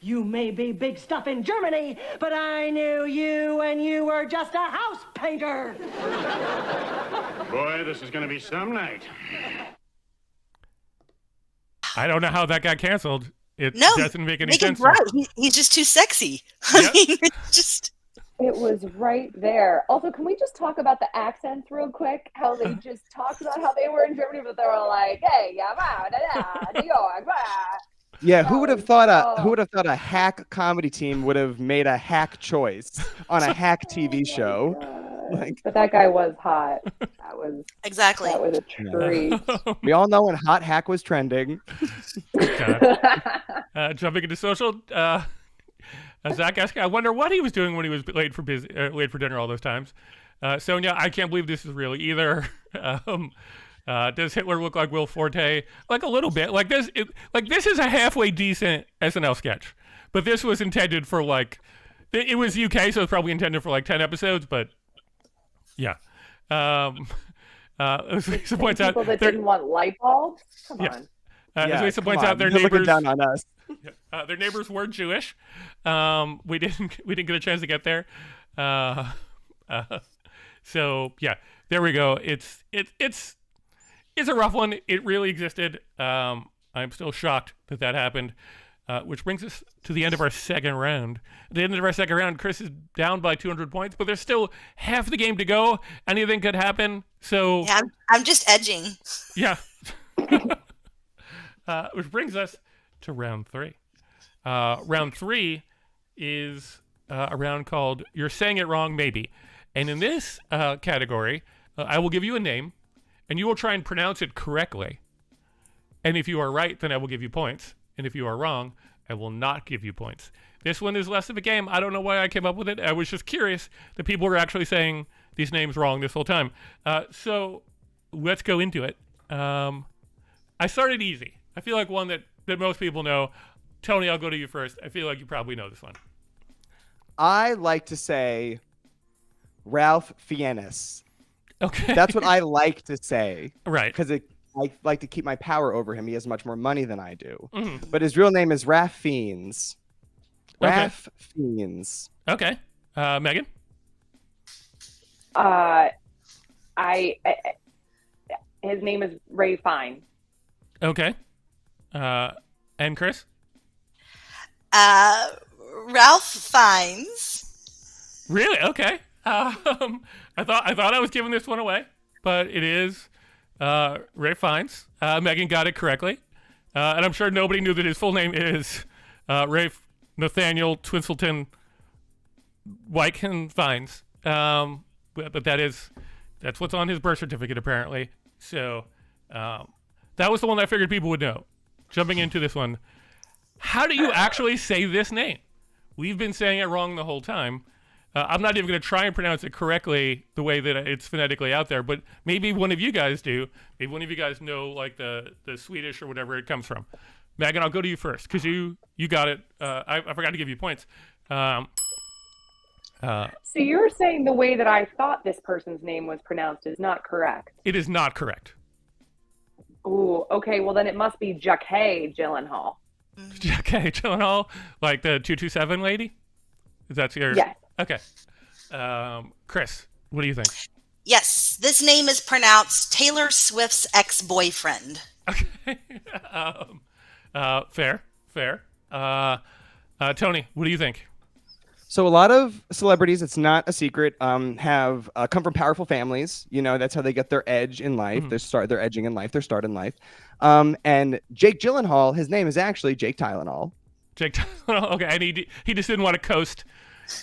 You may be big stuff in Germany, but I knew you when you were just a house painter. Boy, this is going to be some night. I don't know how that got canceled. It doesn't make any sense. Right. He's just too sexy. I mean, it's just... It was right there. Also, can we just talk about the accents real quick? How they just talked about how they were in Germany, but they were like, "Hey, yeah, wow, da, da, New York, wow." Yeah, That who would have was thought so- a hack comedy team would have made a hack choice on a hack TV Oh show? God. Like, But that guy was hot. Exactly. That was a treat. we all know when hot hack was trending. Jumping into social, Zach asking, I wonder what he was doing when he was late for dinner all those times. Sonia, I can't believe this is real either. Does Hitler look like Will Forte? Like a little bit. Like this is a halfway decent SNL sketch, but this was intended for like, it was UK, so it's probably intended for like 10 episodes. But yeah, Lisa points out people that didn't want light bulbs. Come on. as Lisa points come out, on, their you're looking neighbors down on us. their neighbors were Jewish. We didn't get a chance to get there. So yeah, there we go. It's a rough one. It really existed. I'm still shocked that happened. Which brings us to the end of our second round. At the end of our second round, Chris is down by 200 points, but there's still half the game to go. Anything could happen. So Yeah, I'm just edging. yeah. Which brings us to round 3. Round 3 is a round called You're Saying It Wrong, Maybe. And in this category, I will give you a name, and you will try and pronounce it correctly. And if you are right, then I will give you points. And if you are wrong, I will not give you points. This one is less of a game. I don't know why I came up with it. I was just curious that people were actually saying these names wrong this whole time. So let's go into it. I started easy. I feel like one that most people know. Tony, I'll go to you first. I feel like you probably know this one. I like to say Ralph Fiennes. Okay. That's what I like to say. Right. Because I like to keep my power over him. He has much more money than I do. Mm-hmm. But his real name is Ralph Fiennes. Ralph Fiennes. Okay. Megan? His name is Ray Fine. Okay. And Chris? Ralph Fiennes. Really? Okay. I thought I was giving this one away, but it is Ray Fiennes. Megan got it correctly, and I'm sure nobody knew that his full name is Rafe Nathaniel Twinselton Wyken Fiennes. But that's what's on his birth certificate apparently. So that was the one I figured people would know. Jumping into this one, how do you actually say this name? We've been saying it wrong the whole time. I'm not even going to try and pronounce it correctly the way that it's phonetically out there, but maybe one of you guys do. Maybe one of you guys know like the Swedish or whatever it comes from. Megan, I'll go to you first because you got it. I forgot to give you points. So you're saying the way that I thought this person's name was pronounced is not correct? It is not correct. Ooh, okay. Well, then it must be Jacques Gyllenhaal. Okay, Gyllenhaal, like the 227 lady? Is that yours? Yes. Okay. Chris, what do you think? Yes, this name is pronounced Taylor Swift's ex-boyfriend. Okay. Fair. Tony, what do you think? So a lot of celebrities, it's not a secret, have come from powerful families. You know, that's how they get their edge in life. Mm-hmm. Their edging in life, their start in life. And Jake Gyllenhaal, his name is actually Jake Tylenol. Jake Tylenol. Okay, and he just didn't want to coast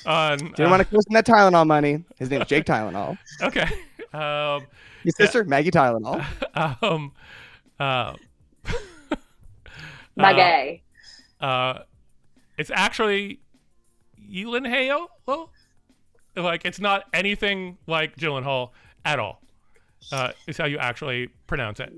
on. Didn't want to coast on that Tylenol money. His name is Jake Tylenol. Okay. His sister, Maggie Tylenol. Maggie. It's actually Elin Hale. Like it's not anything like Gyllenhaal at all. Is how you actually pronounce it.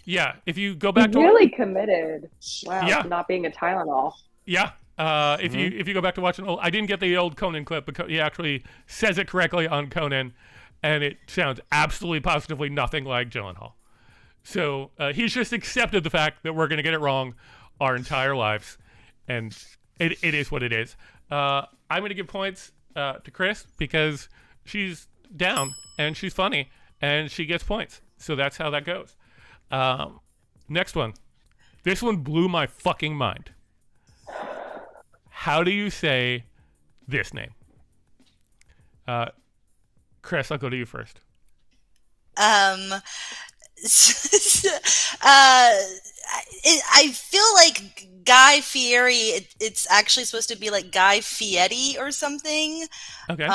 Yeah, if you go back to really committed. Wow, Yeah. not being a Tylenol. Yeah. If you go back to watching, I didn't get the old Conan clip because he actually says it correctly on Conan, and it sounds absolutely positively nothing like Gyllenhaal. So he's just accepted the fact that we're going to get it wrong our entire lives, and it is what it is. I'm going to give points to Chris because she's down and she's funny and she gets points. So that's how that goes. Next one. This one blew my fucking mind. How do you say this name? Chris, I'll go to you first. I feel like Guy Fieri. It's actually supposed to be like Guy Fieri or something. Okay.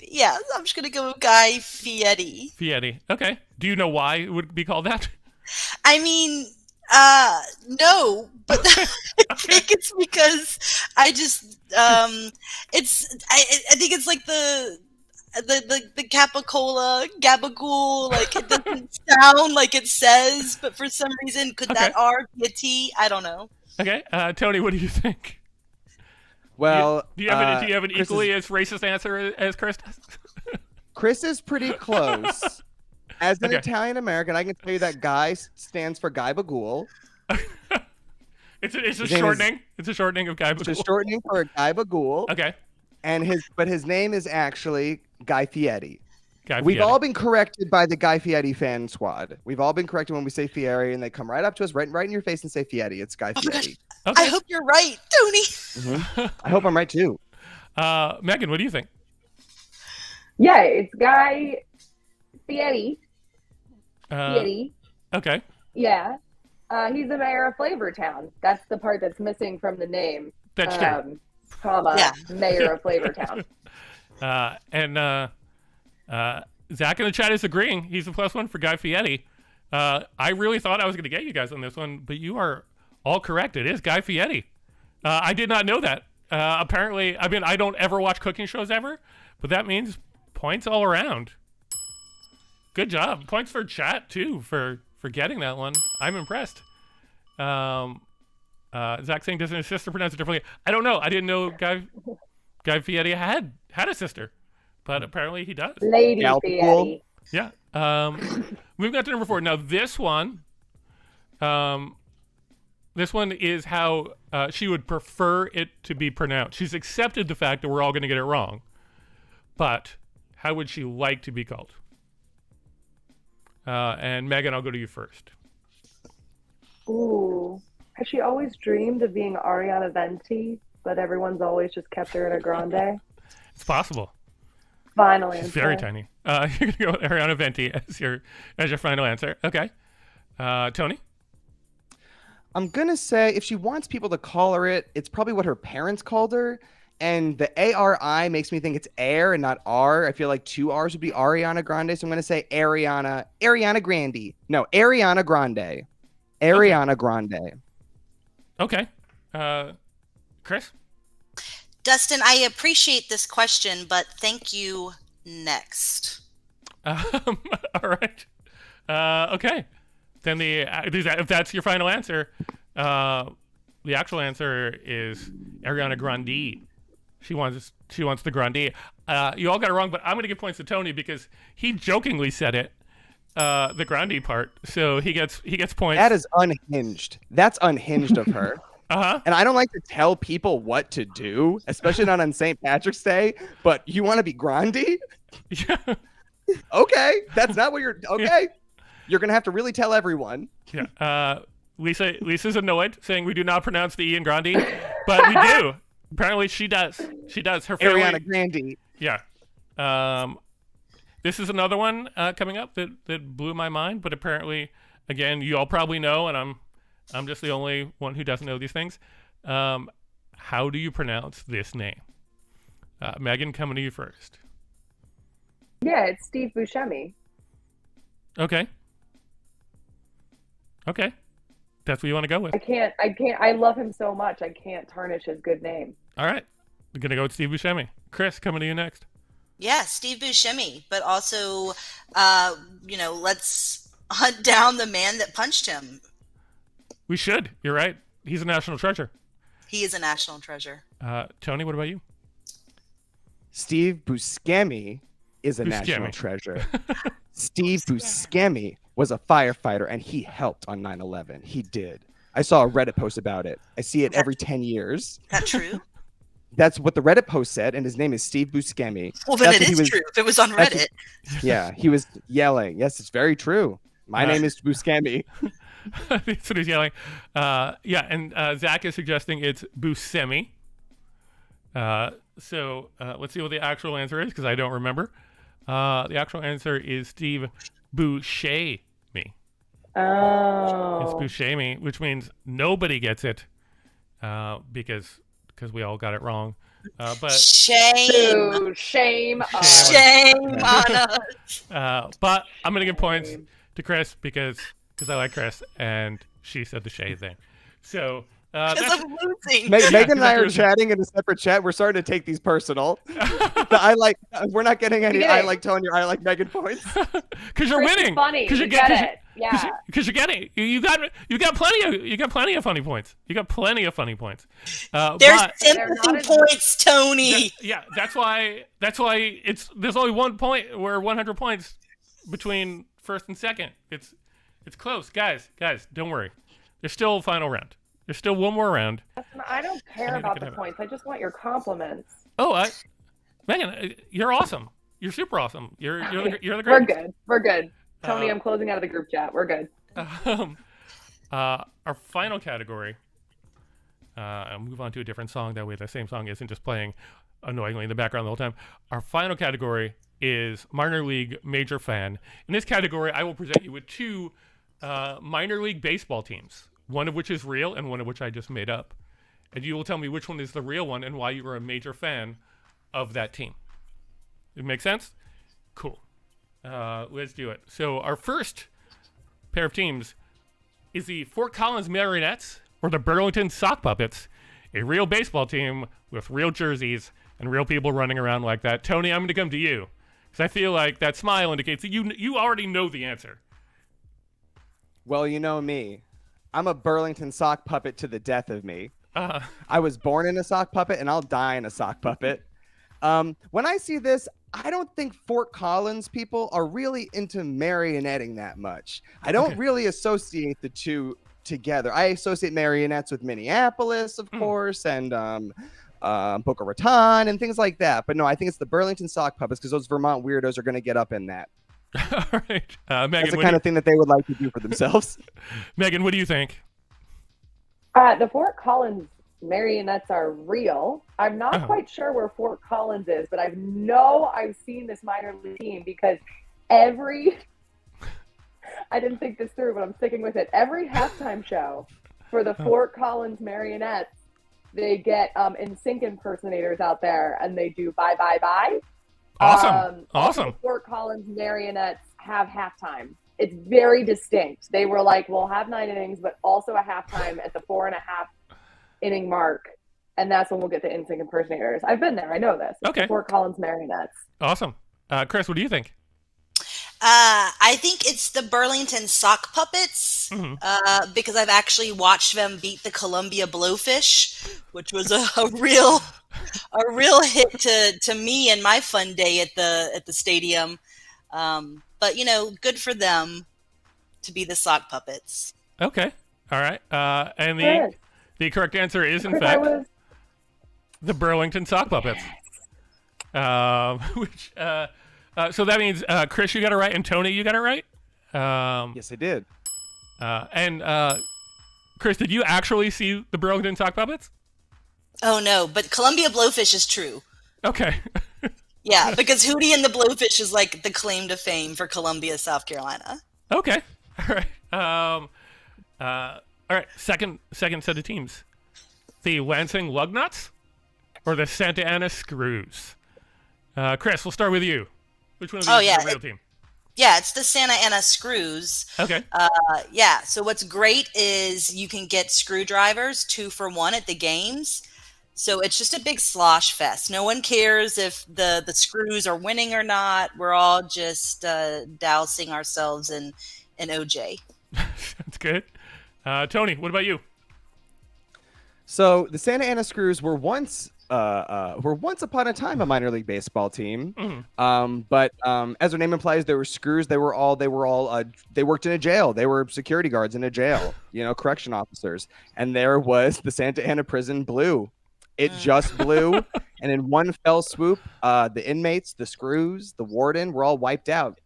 Yeah, I'm just gonna go with Guy Fieri. Fieri. Okay. Do you know why it would be called that? I mean, no, but I think it's because I just I think it's like the Capicola, Gabagool, like it doesn't sound like it says, but for some reason, could that R be a T? I don't know. Okay, Tony, what do you think? Well, do you have an equally as racist answer as Chris does? Chris is pretty close. As an Italian American, I can tell you that Guy stands for Guy Bagul. It's a shortening. It's a shortening of Guy Bagul. It's a shortening for Guy Bagul. Okay. And his name is actually Guy Fieri. We've all been corrected by the Guy Fieri fan squad. We've all been corrected when we say Fieri, and they come right up to us, right in your face, and say Fieri. It's Guy Fieri. Okay. I hope you're right, Tony. Mm-hmm. I hope I'm right too. Megan, what do you think? Yeah, it's Guy Fieri. Fieri. Okay. Yeah. He's the mayor of Flavortown. That's the part that's missing from the name. That's true. Mayor of Flavortown. Zach in the chat is agreeing. He's a +1 for Guy Fieri. I really thought I was going to get you guys on this one, but you are all correct. It is Guy Fieri. I did not know that. Apparently, I mean, I don't ever watch cooking shows ever, but that means points all around. Good job. Points for chat, too, for getting that one. I'm impressed. Zach saying, doesn't his sister pronounce it differently? I don't know. I didn't know Guy Fieri had a sister, but apparently he does. Lady Fieri. Yeah. Moving on to number 4. Now, this one is how she would prefer it to be pronounced. She's accepted the fact that we're all going to get it wrong, but how would she like to be called? And Megan, I'll go to you first. Ooh. Has she always dreamed of being Ariana Venti, but everyone's always just kept her in a grande? It's possible. Final answer. She's very tiny. You're going to go with Ariana Venti as your final answer. Okay. Tony? I'm going to say if she wants people to call her it, it's probably what her parents called her. And the ARI makes me think it's air and not R. I feel like 2 R's would be Ariana Grande. So I'm going to say Ariana Grande. No, Ariana Grande. Ariana Grande. Okay. Chris? Dustin, I appreciate this question, but thank you. Next. All right. Okay. Then if that's your final answer, the actual answer is Ariana Grande. She wants the Grande. You all got it wrong, but I'm going to give points to Tony because he jokingly said it, the Grande part. So he gets points. That is unhinged. That's unhinged of her. Uh-huh. And I don't like to tell people what to do, especially not on St. Patrick's Day, but you want to be Grande? Yeah. Okay. That's not what you're... Okay. Yeah. You're going to have to really tell everyone. Yeah. Lisa's annoyed, saying we do not pronounce the E in Grande, but we do. Apparently she does. She does. Her family... Ariana Grande. Yeah. This is another one coming up that blew my mind, but apparently, again, you all probably know, and I'm just the only one who doesn't know these things. How do you pronounce this name? Megan, coming to you first. Yeah, it's Steve Buscemi. Okay. That's what you want to go with. I can't. I love him so much. I can't tarnish his good name. All right. We're going to go with Steve Buscemi. Chris, coming to you next. Yeah, Steve Buscemi, but also, let's hunt down the man that punched him. We should. You're right. He's a national treasure. He is a national treasure. Tony, what about you? Steve Buscemi is a national treasure. Steve Buscemi was a firefighter, and he helped on 9/11. He did. I saw a Reddit post about it. I see it every 10 years. Is that true? That's what the Reddit post said, and his name is Steve Buscemi. Well, then it is true. If it was on Reddit. Yeah, he was yelling. Yes, it's very true. My name is Buscemi. That's what he's yelling. And Zach is suggesting it's Buscemi. So let's see what the actual answer is because I don't remember. The actual answer is Steve Buscemi. Oh. It's Buscemi, which means nobody gets it because we all got it wrong. But Shame. Boo, shame. Shame on us. but I'm gonna give points to Chris because I like Chris and she said the Shay thing. So Because I'm losing. Megan and I are chatting in a separate chat. We're starting to take these personal. We're not getting any. I like Tony. I like Megan points. Because you're winning. Funny. Because You get it. Yeah. Because you're getting. You got plenty of funny points. You got plenty of funny points. There's but, sympathy points, Tony. Yeah, that's why there's only 1 point where 100 points between first and second. It's close, guys. Don't worry. There's still a final round. There's still one more round. I don't care about the points. I just want your compliments. Oh, Megan, you're awesome. You're super awesome. You're the greatest. We're good. Tony, I'm closing out of the group chat. We're good. Our final category. I'll move on to a different song. That way, the same song isn't just playing annoyingly in the background the whole time. Our final category is minor league major fan. In this category, I will present you with two minor league baseball teams. One of which is real and one of which I just made up. And you will tell me which one is the real one and why you are a major fan of that team. It make sense? Cool. Let's do it. So our first pair of teams is the Fort Collins Marionettes or the Burlington Sock Puppets, a real baseball team with real jerseys and real people running around like that. Tony, I'm going to come to you because I feel like that smile indicates that you already know the answer. Well, you know me. I'm a Burlington sock puppet to the death of me. I was born in a sock puppet, and I'll die in a sock puppet. When I see this, I don't think Fort Collins people are really into marionetting that much. I don't really associate the two together. I associate marionettes with Minneapolis, of course, and Boca Raton and things like that. But no, I think it's the Burlington sock puppets because those Vermont weirdos are going to get up in that. All right. Megan, that's the kind of thing that they would like to do for themselves. Megan, what do you think? The Fort Collins Marionettes are real. I'm not quite sure where Fort Collins is, but I've seen this minor league team because I didn't think this through, but I'm sticking with it. Every halftime show for the Fort Collins Marionettes, they get NSYNC impersonators out there and they do Bye Bye Bye. Awesome. Fort Collins Marionettes have halftime. It's very distinct. They were like, we'll have 9 innings, but also a halftime at the 4.5 inning mark. And that's when we'll get the NSYNC impersonators. I've been there. I know this. It's okay. the Fort Collins Marionettes. Awesome. Chris, what do you think? I think it's the Burlington Sock Puppets because I've actually watched them beat the Columbia Blowfish, which was a real hit to me and my fun day at the stadium. But good for them to be the Sock Puppets. Okay. All right. And the correct answer is in fact the Burlington Sock Puppets. Which so that means Chris, you got it right, and Tony, you got it right. Yes, I did. And Chris, did you actually see the Burlington Sock Puppets? Oh no, but Columbia Blowfish is true. Okay. Yeah, because Hootie and the Blowfish is like the claim to fame for Columbia, South Carolina. Okay. All right. All right. Second set of teams: the Lansing Lugnuts or the Santa Ana Screws. Chris, we'll start with you. Which one of these is the real team? Yeah, it's the Santa Ana Screws. Okay. Yeah, so what's great is you can get screwdrivers 2 for $1 at the games. So it's just a big slosh fest. No one cares if the Screws are winning or not. We're all just dousing ourselves in OJ. That's good. Tony, what about you? So the Santa Ana Screws were once upon a time a minor league baseball team. But as their name implies, they were screws. They worked in a jail. They were security guards in a jail, correction officers. And there was the Santa Ana prison blew. It just blew. And in one fell swoop, the inmates, the screws, the warden were all wiped out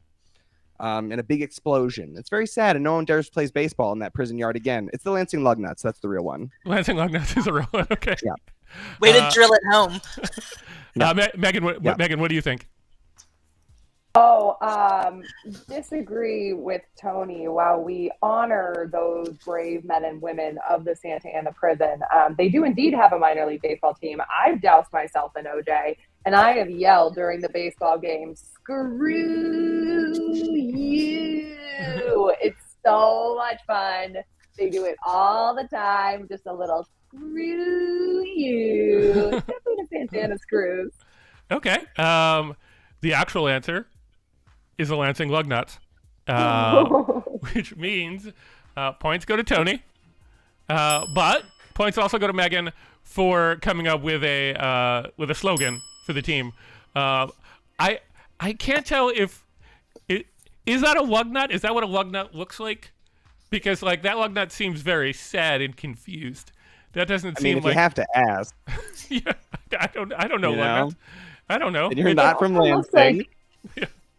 in a big explosion. It's very sad. And no one dares plays baseball in that prison yard again. It's the Lansing Lugnuts. That's the real one. Lansing Lugnuts is a real one. Okay. Yeah. Way to drill it home. Megan, what do you think? Disagree with Tony. While we honor those brave men and women of the Santa Ana prison, they do indeed have a minor league baseball team. I've doused myself in OJ, and I have yelled during the baseball game, "Screw you!" It's so much fun. They do it all the time. Just a little "Screw you!" Definitely the Santana screws. Okay. The actual answer is the Lansing Lugnuts, which means points go to Tony, but points also go to Megan for coming up with a slogan for the team. I can't tell if is that a lugnut? Is that what a lugnut looks like? Because like that lugnut seems very sad and confused. That doesn't seem if like you have to ask. Yeah, I don't know lugnuts. I don't know. And you're not from Lansing.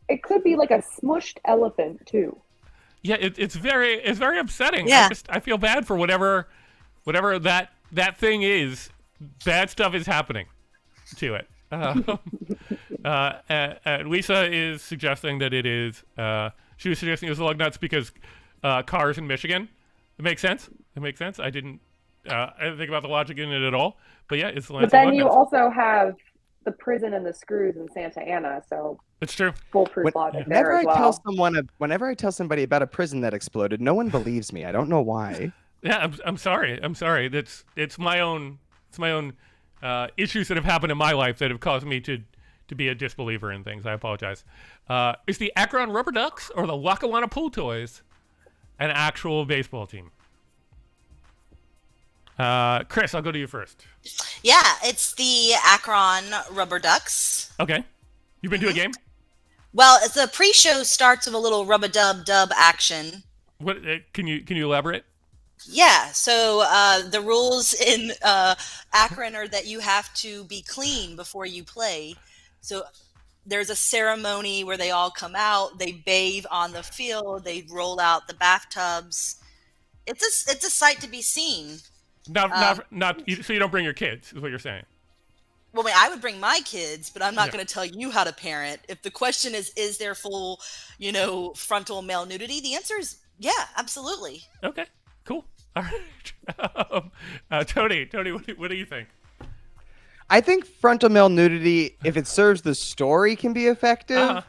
It could be like a smushed elephant too. Yeah, it's very upsetting. Yeah. I feel bad for whatever that thing is. Bad stuff is happening to it. Lisa is suggesting that it is. She was suggesting it was the lug nuts because cars in Michigan. It makes sense. I didn't think about the logic in it at all. But yeah, it's the Lansing But then lug you nuts. also have the prison and the screws in Santa Ana, so It's true. foolproof logic there Whenever as well. whenever I tell somebody about a prison that exploded, no one believes me. I don't know why. Yeah, I'm sorry. It's my own issues that have happened in my life that have caused me to be a disbeliever in things. I apologize. Is the Akron Rubber Ducks or the Lackawanna Pool Toys an actual baseball team? Chris, I'll go to you first. Yeah, it's the Akron Rubber Ducks. Okay. You've been to a game? Well, the pre-show starts with a little rub-a-dub-dub action. What can you elaborate? Yeah, so the rules in Akron are that you have to be clean before you play. So there's a ceremony where they all come out, they bathe on the field, they roll out the bathtubs. It's a sight to be seen. Not so you don't bring your kids, is what you're saying. Well, I would bring my kids, but I'm not going to tell you how to parent. If the question is there full, frontal male nudity? The answer is yeah, absolutely. Okay, cool. All right. Tony, what do you think? I think frontal male nudity, if it serves the story, can be effective. Uh-huh.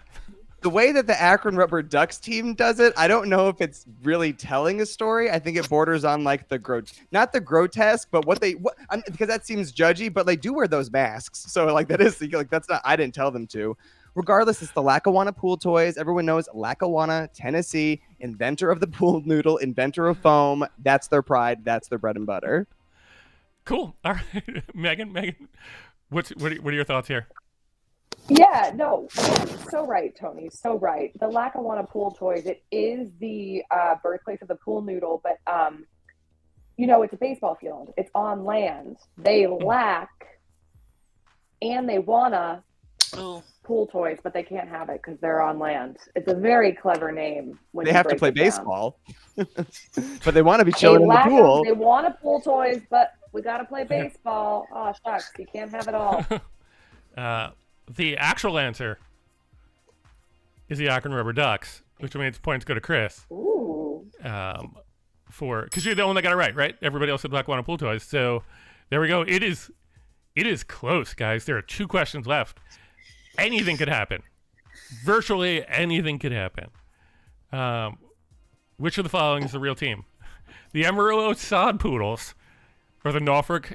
The way that the Akron Rubber Ducks team does it, I don't know if it's really telling a story. I think it borders on like not the grotesque, but because that seems judgy, but they do wear those masks. So like that's not, I didn't tell them to. Regardless, it's the Lackawanna Pool Toys. Everyone knows Lackawanna, Tennessee, inventor of the pool noodle, inventor of foam. That's their pride. That's their bread and butter. Cool. All right, Megan, what are your thoughts here? Yeah, no, so right, Tony, so right. The Lackawanna Pool Toys, it is the birthplace of the pool noodle, but, it's a baseball field. It's on land. They lack and they wanna pool toys, but they can't have it because they're on land. It's a very clever name. They have to play baseball, but they want to be chilling in the pool. They want a pool toys, but we got to play baseball. Oh, shucks, you can't have it all. The actual answer is the Akron Rubber Ducks, which means points go to Chris. Ooh. Because you're the one that got it right? Everybody else said Lackawanna Pool Toys. So there we go. It is close, guys. There are 2 questions left. Anything could happen. Virtually anything could happen. Which of the following is the real team? The Amarillo Sod Poodles or the Norfolk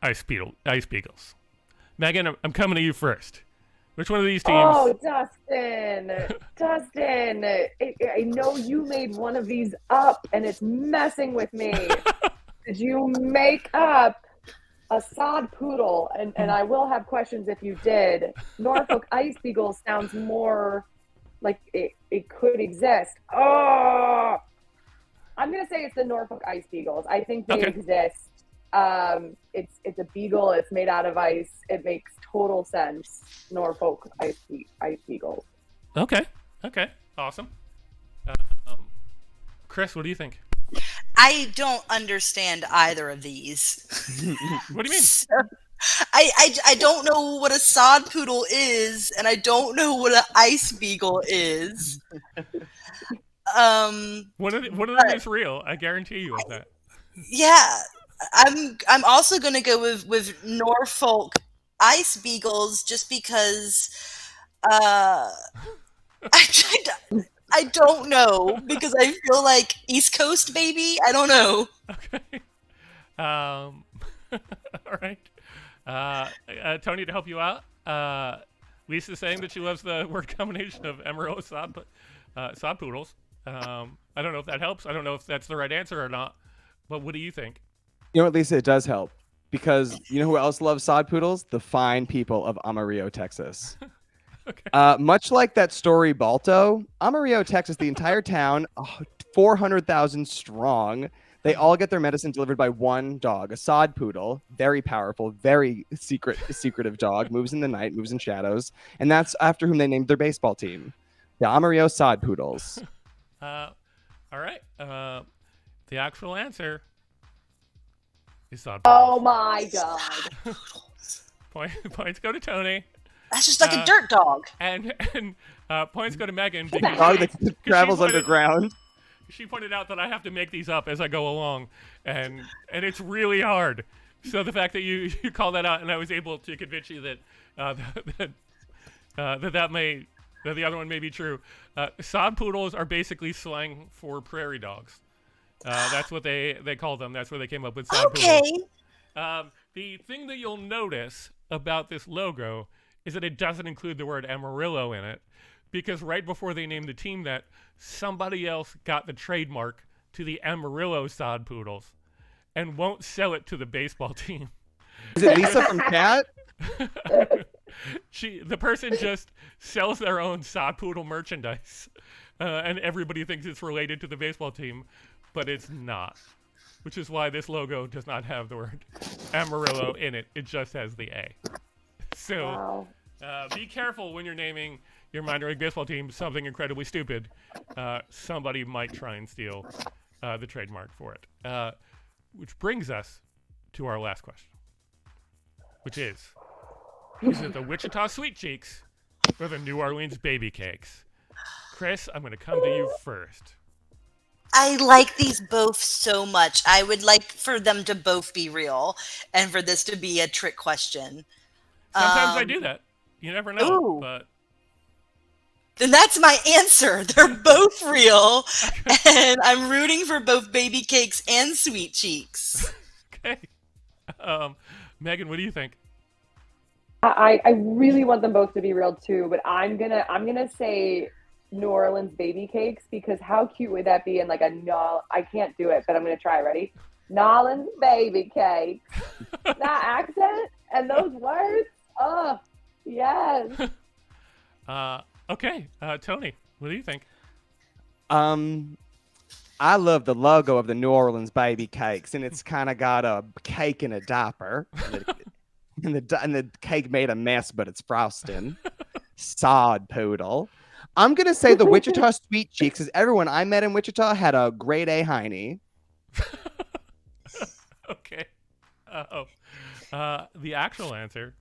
Ice Beagles? Megan, I'm coming to you first. Which one of these teams? Oh, Dustin, I know you made one of these up, and it's messing with me. Did you make up a sod poodle? And I will have questions if you did. Norfolk Ice Beagle sounds more like it could exist. Oh, I'm going to say it's the Norfolk Ice Beagles. I think they exist. It's a beagle. It's made out of ice. It makes total sense. Norfolk Ice Beagles. Okay. Awesome. Chris, what do you think? I don't understand either of these. What do you mean? I don't know what a sod poodle is, and I don't know what an ice beagle is. One of them is real. I guarantee you of that. Yeah, I'm also going to go with Norfolk ice beagles just because I don't know, because I feel like East Coast baby. I don't know. Okay. All right. Tony, to help you out, Lisa's saying that she loves the word combination of Amarillo sod poodles. I don't know if that helps. I don't know if that's the right answer or not. But what do you think? You know what, Lisa? It does help because you know who else loves sod poodles? The fine people of Amarillo, Texas. Okay. Much like that story, Balto, Amarillo, Texas, the entire town, 400,000 strong. They all get their medicine delivered by one dog, a sod poodle, very powerful, very secretive dog, moves in the night, moves in shadows, and that's after whom they named their baseball team, the Amarillo Sod Poodles. All right. The actual answer is sod poodles. Oh my god. Points go to Tony. That's just like a dirt dog. And points go to Megan A dog that travels underground. She pointed out that I have to make these up as I go along, and it's really hard. So the fact that you called that out, and I was able to convince you that that the other one may be true. Sod poodles are basically slang for prairie dogs. That's what they call them. That's where they came up with sod poodles. The thing that you'll notice about this logo is that it doesn't include the word Amarillo in it, because right before they named the team that, somebody else got the trademark to the Amarillo sod poodles and won't sell it to the baseball team. Is it Lisa from Cat? The person just sells their own sod poodle merchandise, and everybody thinks it's related to the baseball team, but it's not, which is why this logo does not have the word Amarillo in it. It just has the A. So be careful when you're naming your minor league baseball team something incredibly stupid. Somebody might try and steal the trademark for it. Which brings us to our last question, which is it the Wichita Sweet Cheeks or the New Orleans Baby Cakes? Chris, I'm going to come to you first. I like these both so much. I would like for them to both be real and for this to be a trick question. Sometimes I do that. You never know. Ooh. But then that's my answer. They're both real, and I'm rooting for both Baby Cakes and Sweet Cheeks. Okay. Megan, what do you think? I really want them both to be real too, but I'm gonna say New Orleans Baby Cakes, because how cute would that be in like I can't do it, but I'm gonna try. Ready? New Orleans Baby Cakes. That accent and those words. Oh, yes. Okay, Tony, what do you think? I love the logo of the New Orleans Baby Cakes, and it's kind of got a cake in a diaper, and the cake made a mess, but it's frosting. Sod poodle. I'm gonna say the Wichita Sweet Cheeks, because everyone I met in Wichita had a grade A hiney. Okay. The actual answer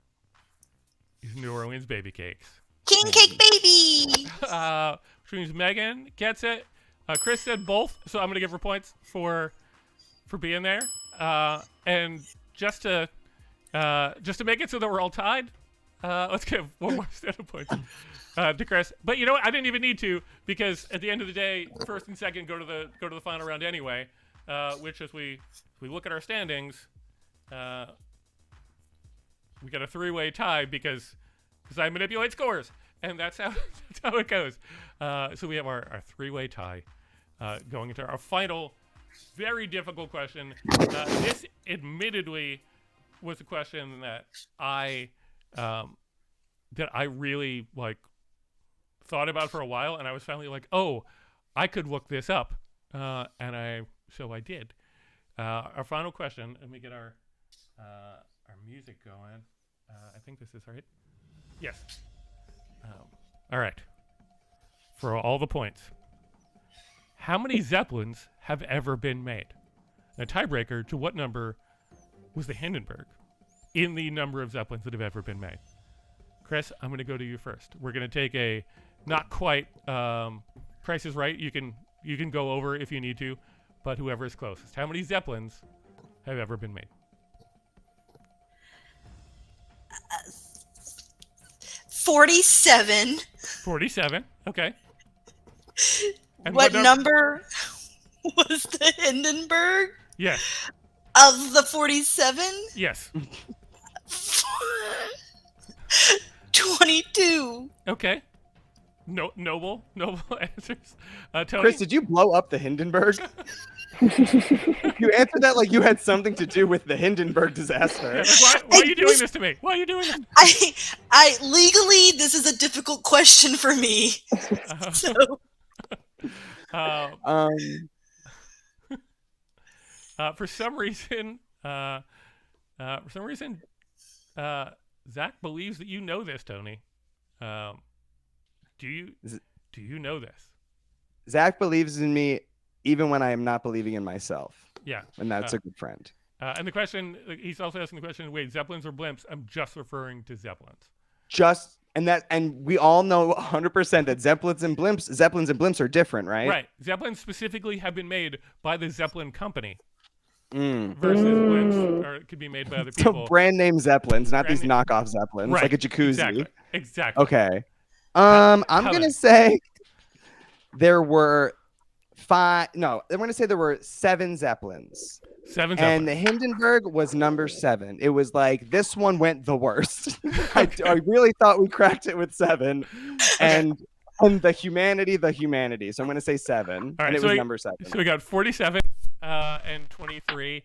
is New Orleans Baby Cakes. King Cake Baby! Which means Megan gets it. Chris said both, so I'm going to give her points for being there. And just to make it so that we're all tied, let's give one more set of points to Chris. But you know what? I didn't even need to, because at the end of the day, first and second go to the final round anyway. Which, as we look at our standings, we got a three-way tie because I manipulate scores, and that's how it goes. So we have our three-way tie going into our final, very difficult question. This admittedly was a question that I really thought about for a while, and I was finally like, oh, I could look this up, so I did. Our final question. Let me get our music going. I think this is right. Yes. All right. For all the points, how many Zeppelins have ever been made? A tiebreaker, to what number was the Hindenburg? in the number of Zeppelins that have ever been made. Chris, I'm going to go to you first. We're going to take a not quite Price is Right. You can go over if you need to, but whoever is closest. How many Zeppelins have ever been made? 47. 47. Okay. And What number was the Hindenburg? Yes. Of the 47? Yes. 22. Okay. No, noble answers. Tony? Chris, did you blow up the Hindenburg? You answered that like you had something to do with the Hindenburg disaster. Yeah, why are you doing this to me? Why are you doing this? I legally, this is a difficult question for me. So. For some reason, Zach believes that you know this, Tony. Do you know this? Zach believes in me even when I am not believing in myself. Yeah. And that's a good friend. And the question, he's also asking the question, wait, Zeppelins or blimps? I'm just referring to Zeppelins. And we all know 100% that Zeppelins and blimps are different, right? Right. Zeppelins specifically have been made by the Zeppelin company. Versus blimps, or it could be made by other people. So brand name Zeppelins, not these knockoff Zeppelins, right. Like a jacuzzi. Exactly. Okay. I'm gonna say there were I'm gonna say there were 7 Zeppelins. 7 Zeppelins. And the Hindenburg was number 7. It was like this one went the worst. I really thought we cracked it with 7, and the humanity. So I'm gonna say 7, right, and it was number 7. So we got 47 and 23,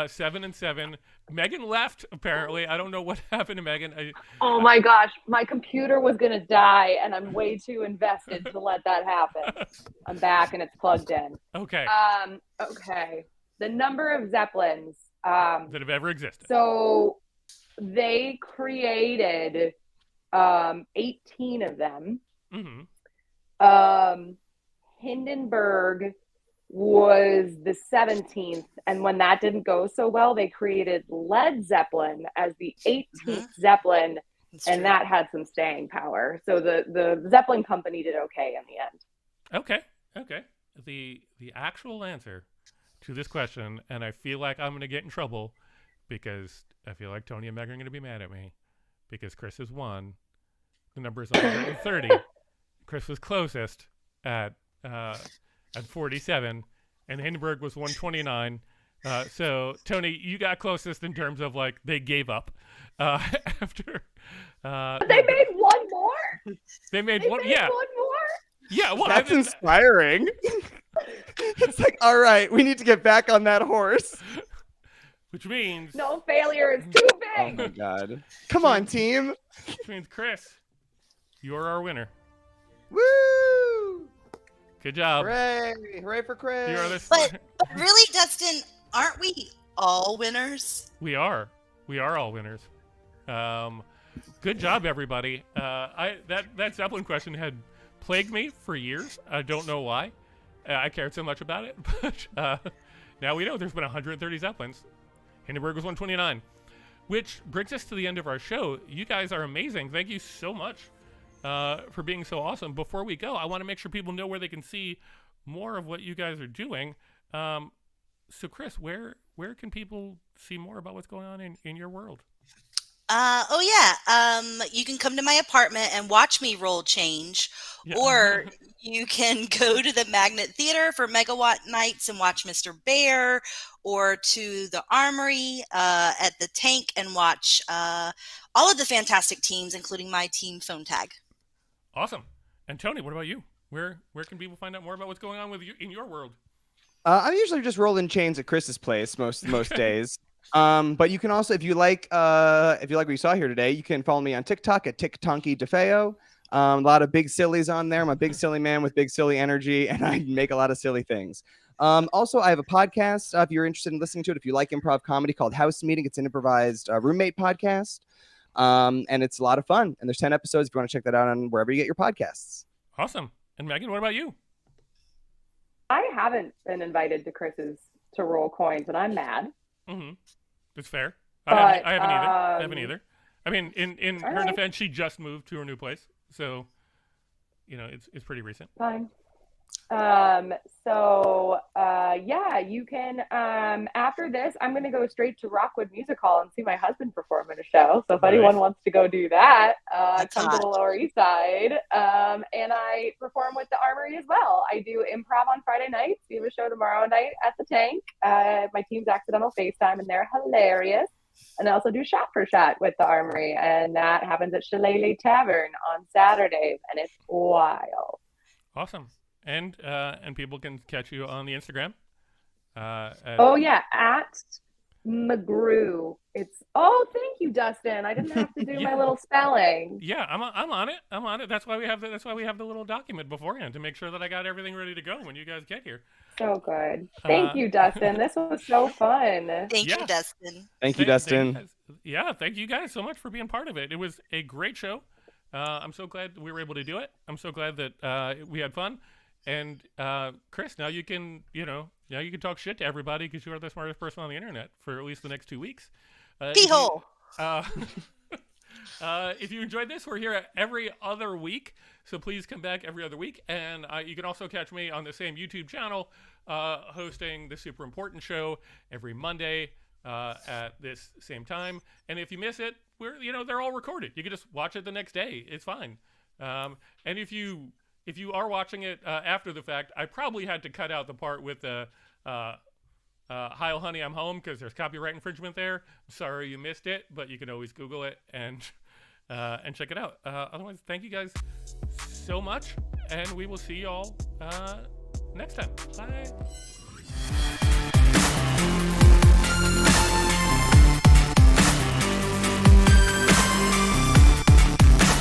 7 and 7. Megan left, apparently. I don't know what happened to Megan. Oh my gosh, my computer was gonna die, and I'm way too invested to let that happen. I'm back, and it's plugged in. Okay. Okay. The number of Zeppelins that have ever existed. So they created 18 of them. Mm-hmm. Hindenburg was the 17th, and when that didn't go so well, they created Led Zeppelin as the 18th Zeppelin, and that had some staying power. So the Zeppelin company did okay in the end. Okay. The actual answer to this question, and I feel like I'm going to get in trouble because I feel like Tony and Meg are going to be mad at me because Chris has won. The number is 130. Chris was closest at 47, and Hindenburg was 129. So Tony, you got closest in terms of like they gave up after. But they made one more. They made one. One more. Yeah, well, that's inspiring. It's like, all right, we need to get back on that horse. Which means no failure is too big. Oh my god! Come on, team. Which means Chris, you're our winner. Woo! Good job. Hooray for Chris. But really, Dustin, aren't we all winners? We are all winners. Good job, everybody. That Zeppelin question had plagued me for years. I don't know why. I cared so much about it, but now we know there's been 130 Zeppelins. Hindenburg was 129, which brings us to the end of our show. You guys are amazing. Thank you so much for being so awesome. Before we go, I want to make sure people know where they can see more of what you guys are doing. So, Chris, where can people see more about what's going on in your world? You can come to my apartment and watch me roll change, or you can go to the Magnet Theater for Megawatt Nights and watch Mr. Bear, or to the Armory at the Tank and watch all of the fantastic teams, including my team Phone Tag. Awesome. And Tony, what about you? Where can people find out more about what's going on with you in your world? I'm usually just rolling chains at Chris's place most days. But you can also, if you like what you saw here today, you can follow me on TikTok at TikTonky DeFeo. A lot of big sillies on there. I'm a big silly man with big silly energy, and I make a lot of silly things. Also, I have a podcast. If you're interested in listening to it, if you like improv comedy, called House Meeting. It's an improvised roommate podcast, and it's a lot of fun. And there's 10 episodes. If you want to check that out on wherever you get your podcasts. Awesome. And Megan, what about you? I haven't been invited to Chris's to roll coins, and I'm mad. Mm-hmm. It's fair. I haven't either. I mean, in all her right. defense, she just moved to her new place, so it's pretty recent. Fine. Yeah, you can, after this, I'm going to go straight to Rockwood Music Hall and see my husband perform at a show. So if anyone wants to go do that, come to the Lower East Side. And I perform with the Armory as well. I do improv on Friday nights. We have a show tomorrow night at the Tank. My team's Accidental FaceTime, and they're hilarious. And I also do Shot for Shot with the Armory, and that happens at Shillelagh Tavern on Saturdays, and it's wild. Awesome. And people can catch you on the Instagram. At Sugrue. Thank you, Dustin. I didn't have to do my little spelling. Yeah, I'm on it. I'm on it. That's why we have the little document beforehand to make sure that I got everything ready to go when you guys get here. So good. Thank you, Dustin. This was so fun. Thank you, Dustin. Thank you, Dustin. Thank you guys so much for being part of it. It was a great show. I'm so glad we were able to do it. I'm so glad that we had fun. And Chris, now you can talk shit to everybody because you are the smartest person on the internet for at least the next 2 weeks. Pee-hole. If you enjoyed this, we're here every other week, so please come back every other week. And you can also catch me on the same YouTube channel, hosting the Super Important Show every Monday at this same time. And if you miss it, they're all recorded. You can just watch it the next day. It's fine. And if you are watching it after the fact, I probably had to cut out the part with the "Hi, honey, I'm home" because there's copyright infringement there. Sorry you missed it, but you can always Google it and check it out. Otherwise, thank you guys so much, and we will see y'all next time. Bye.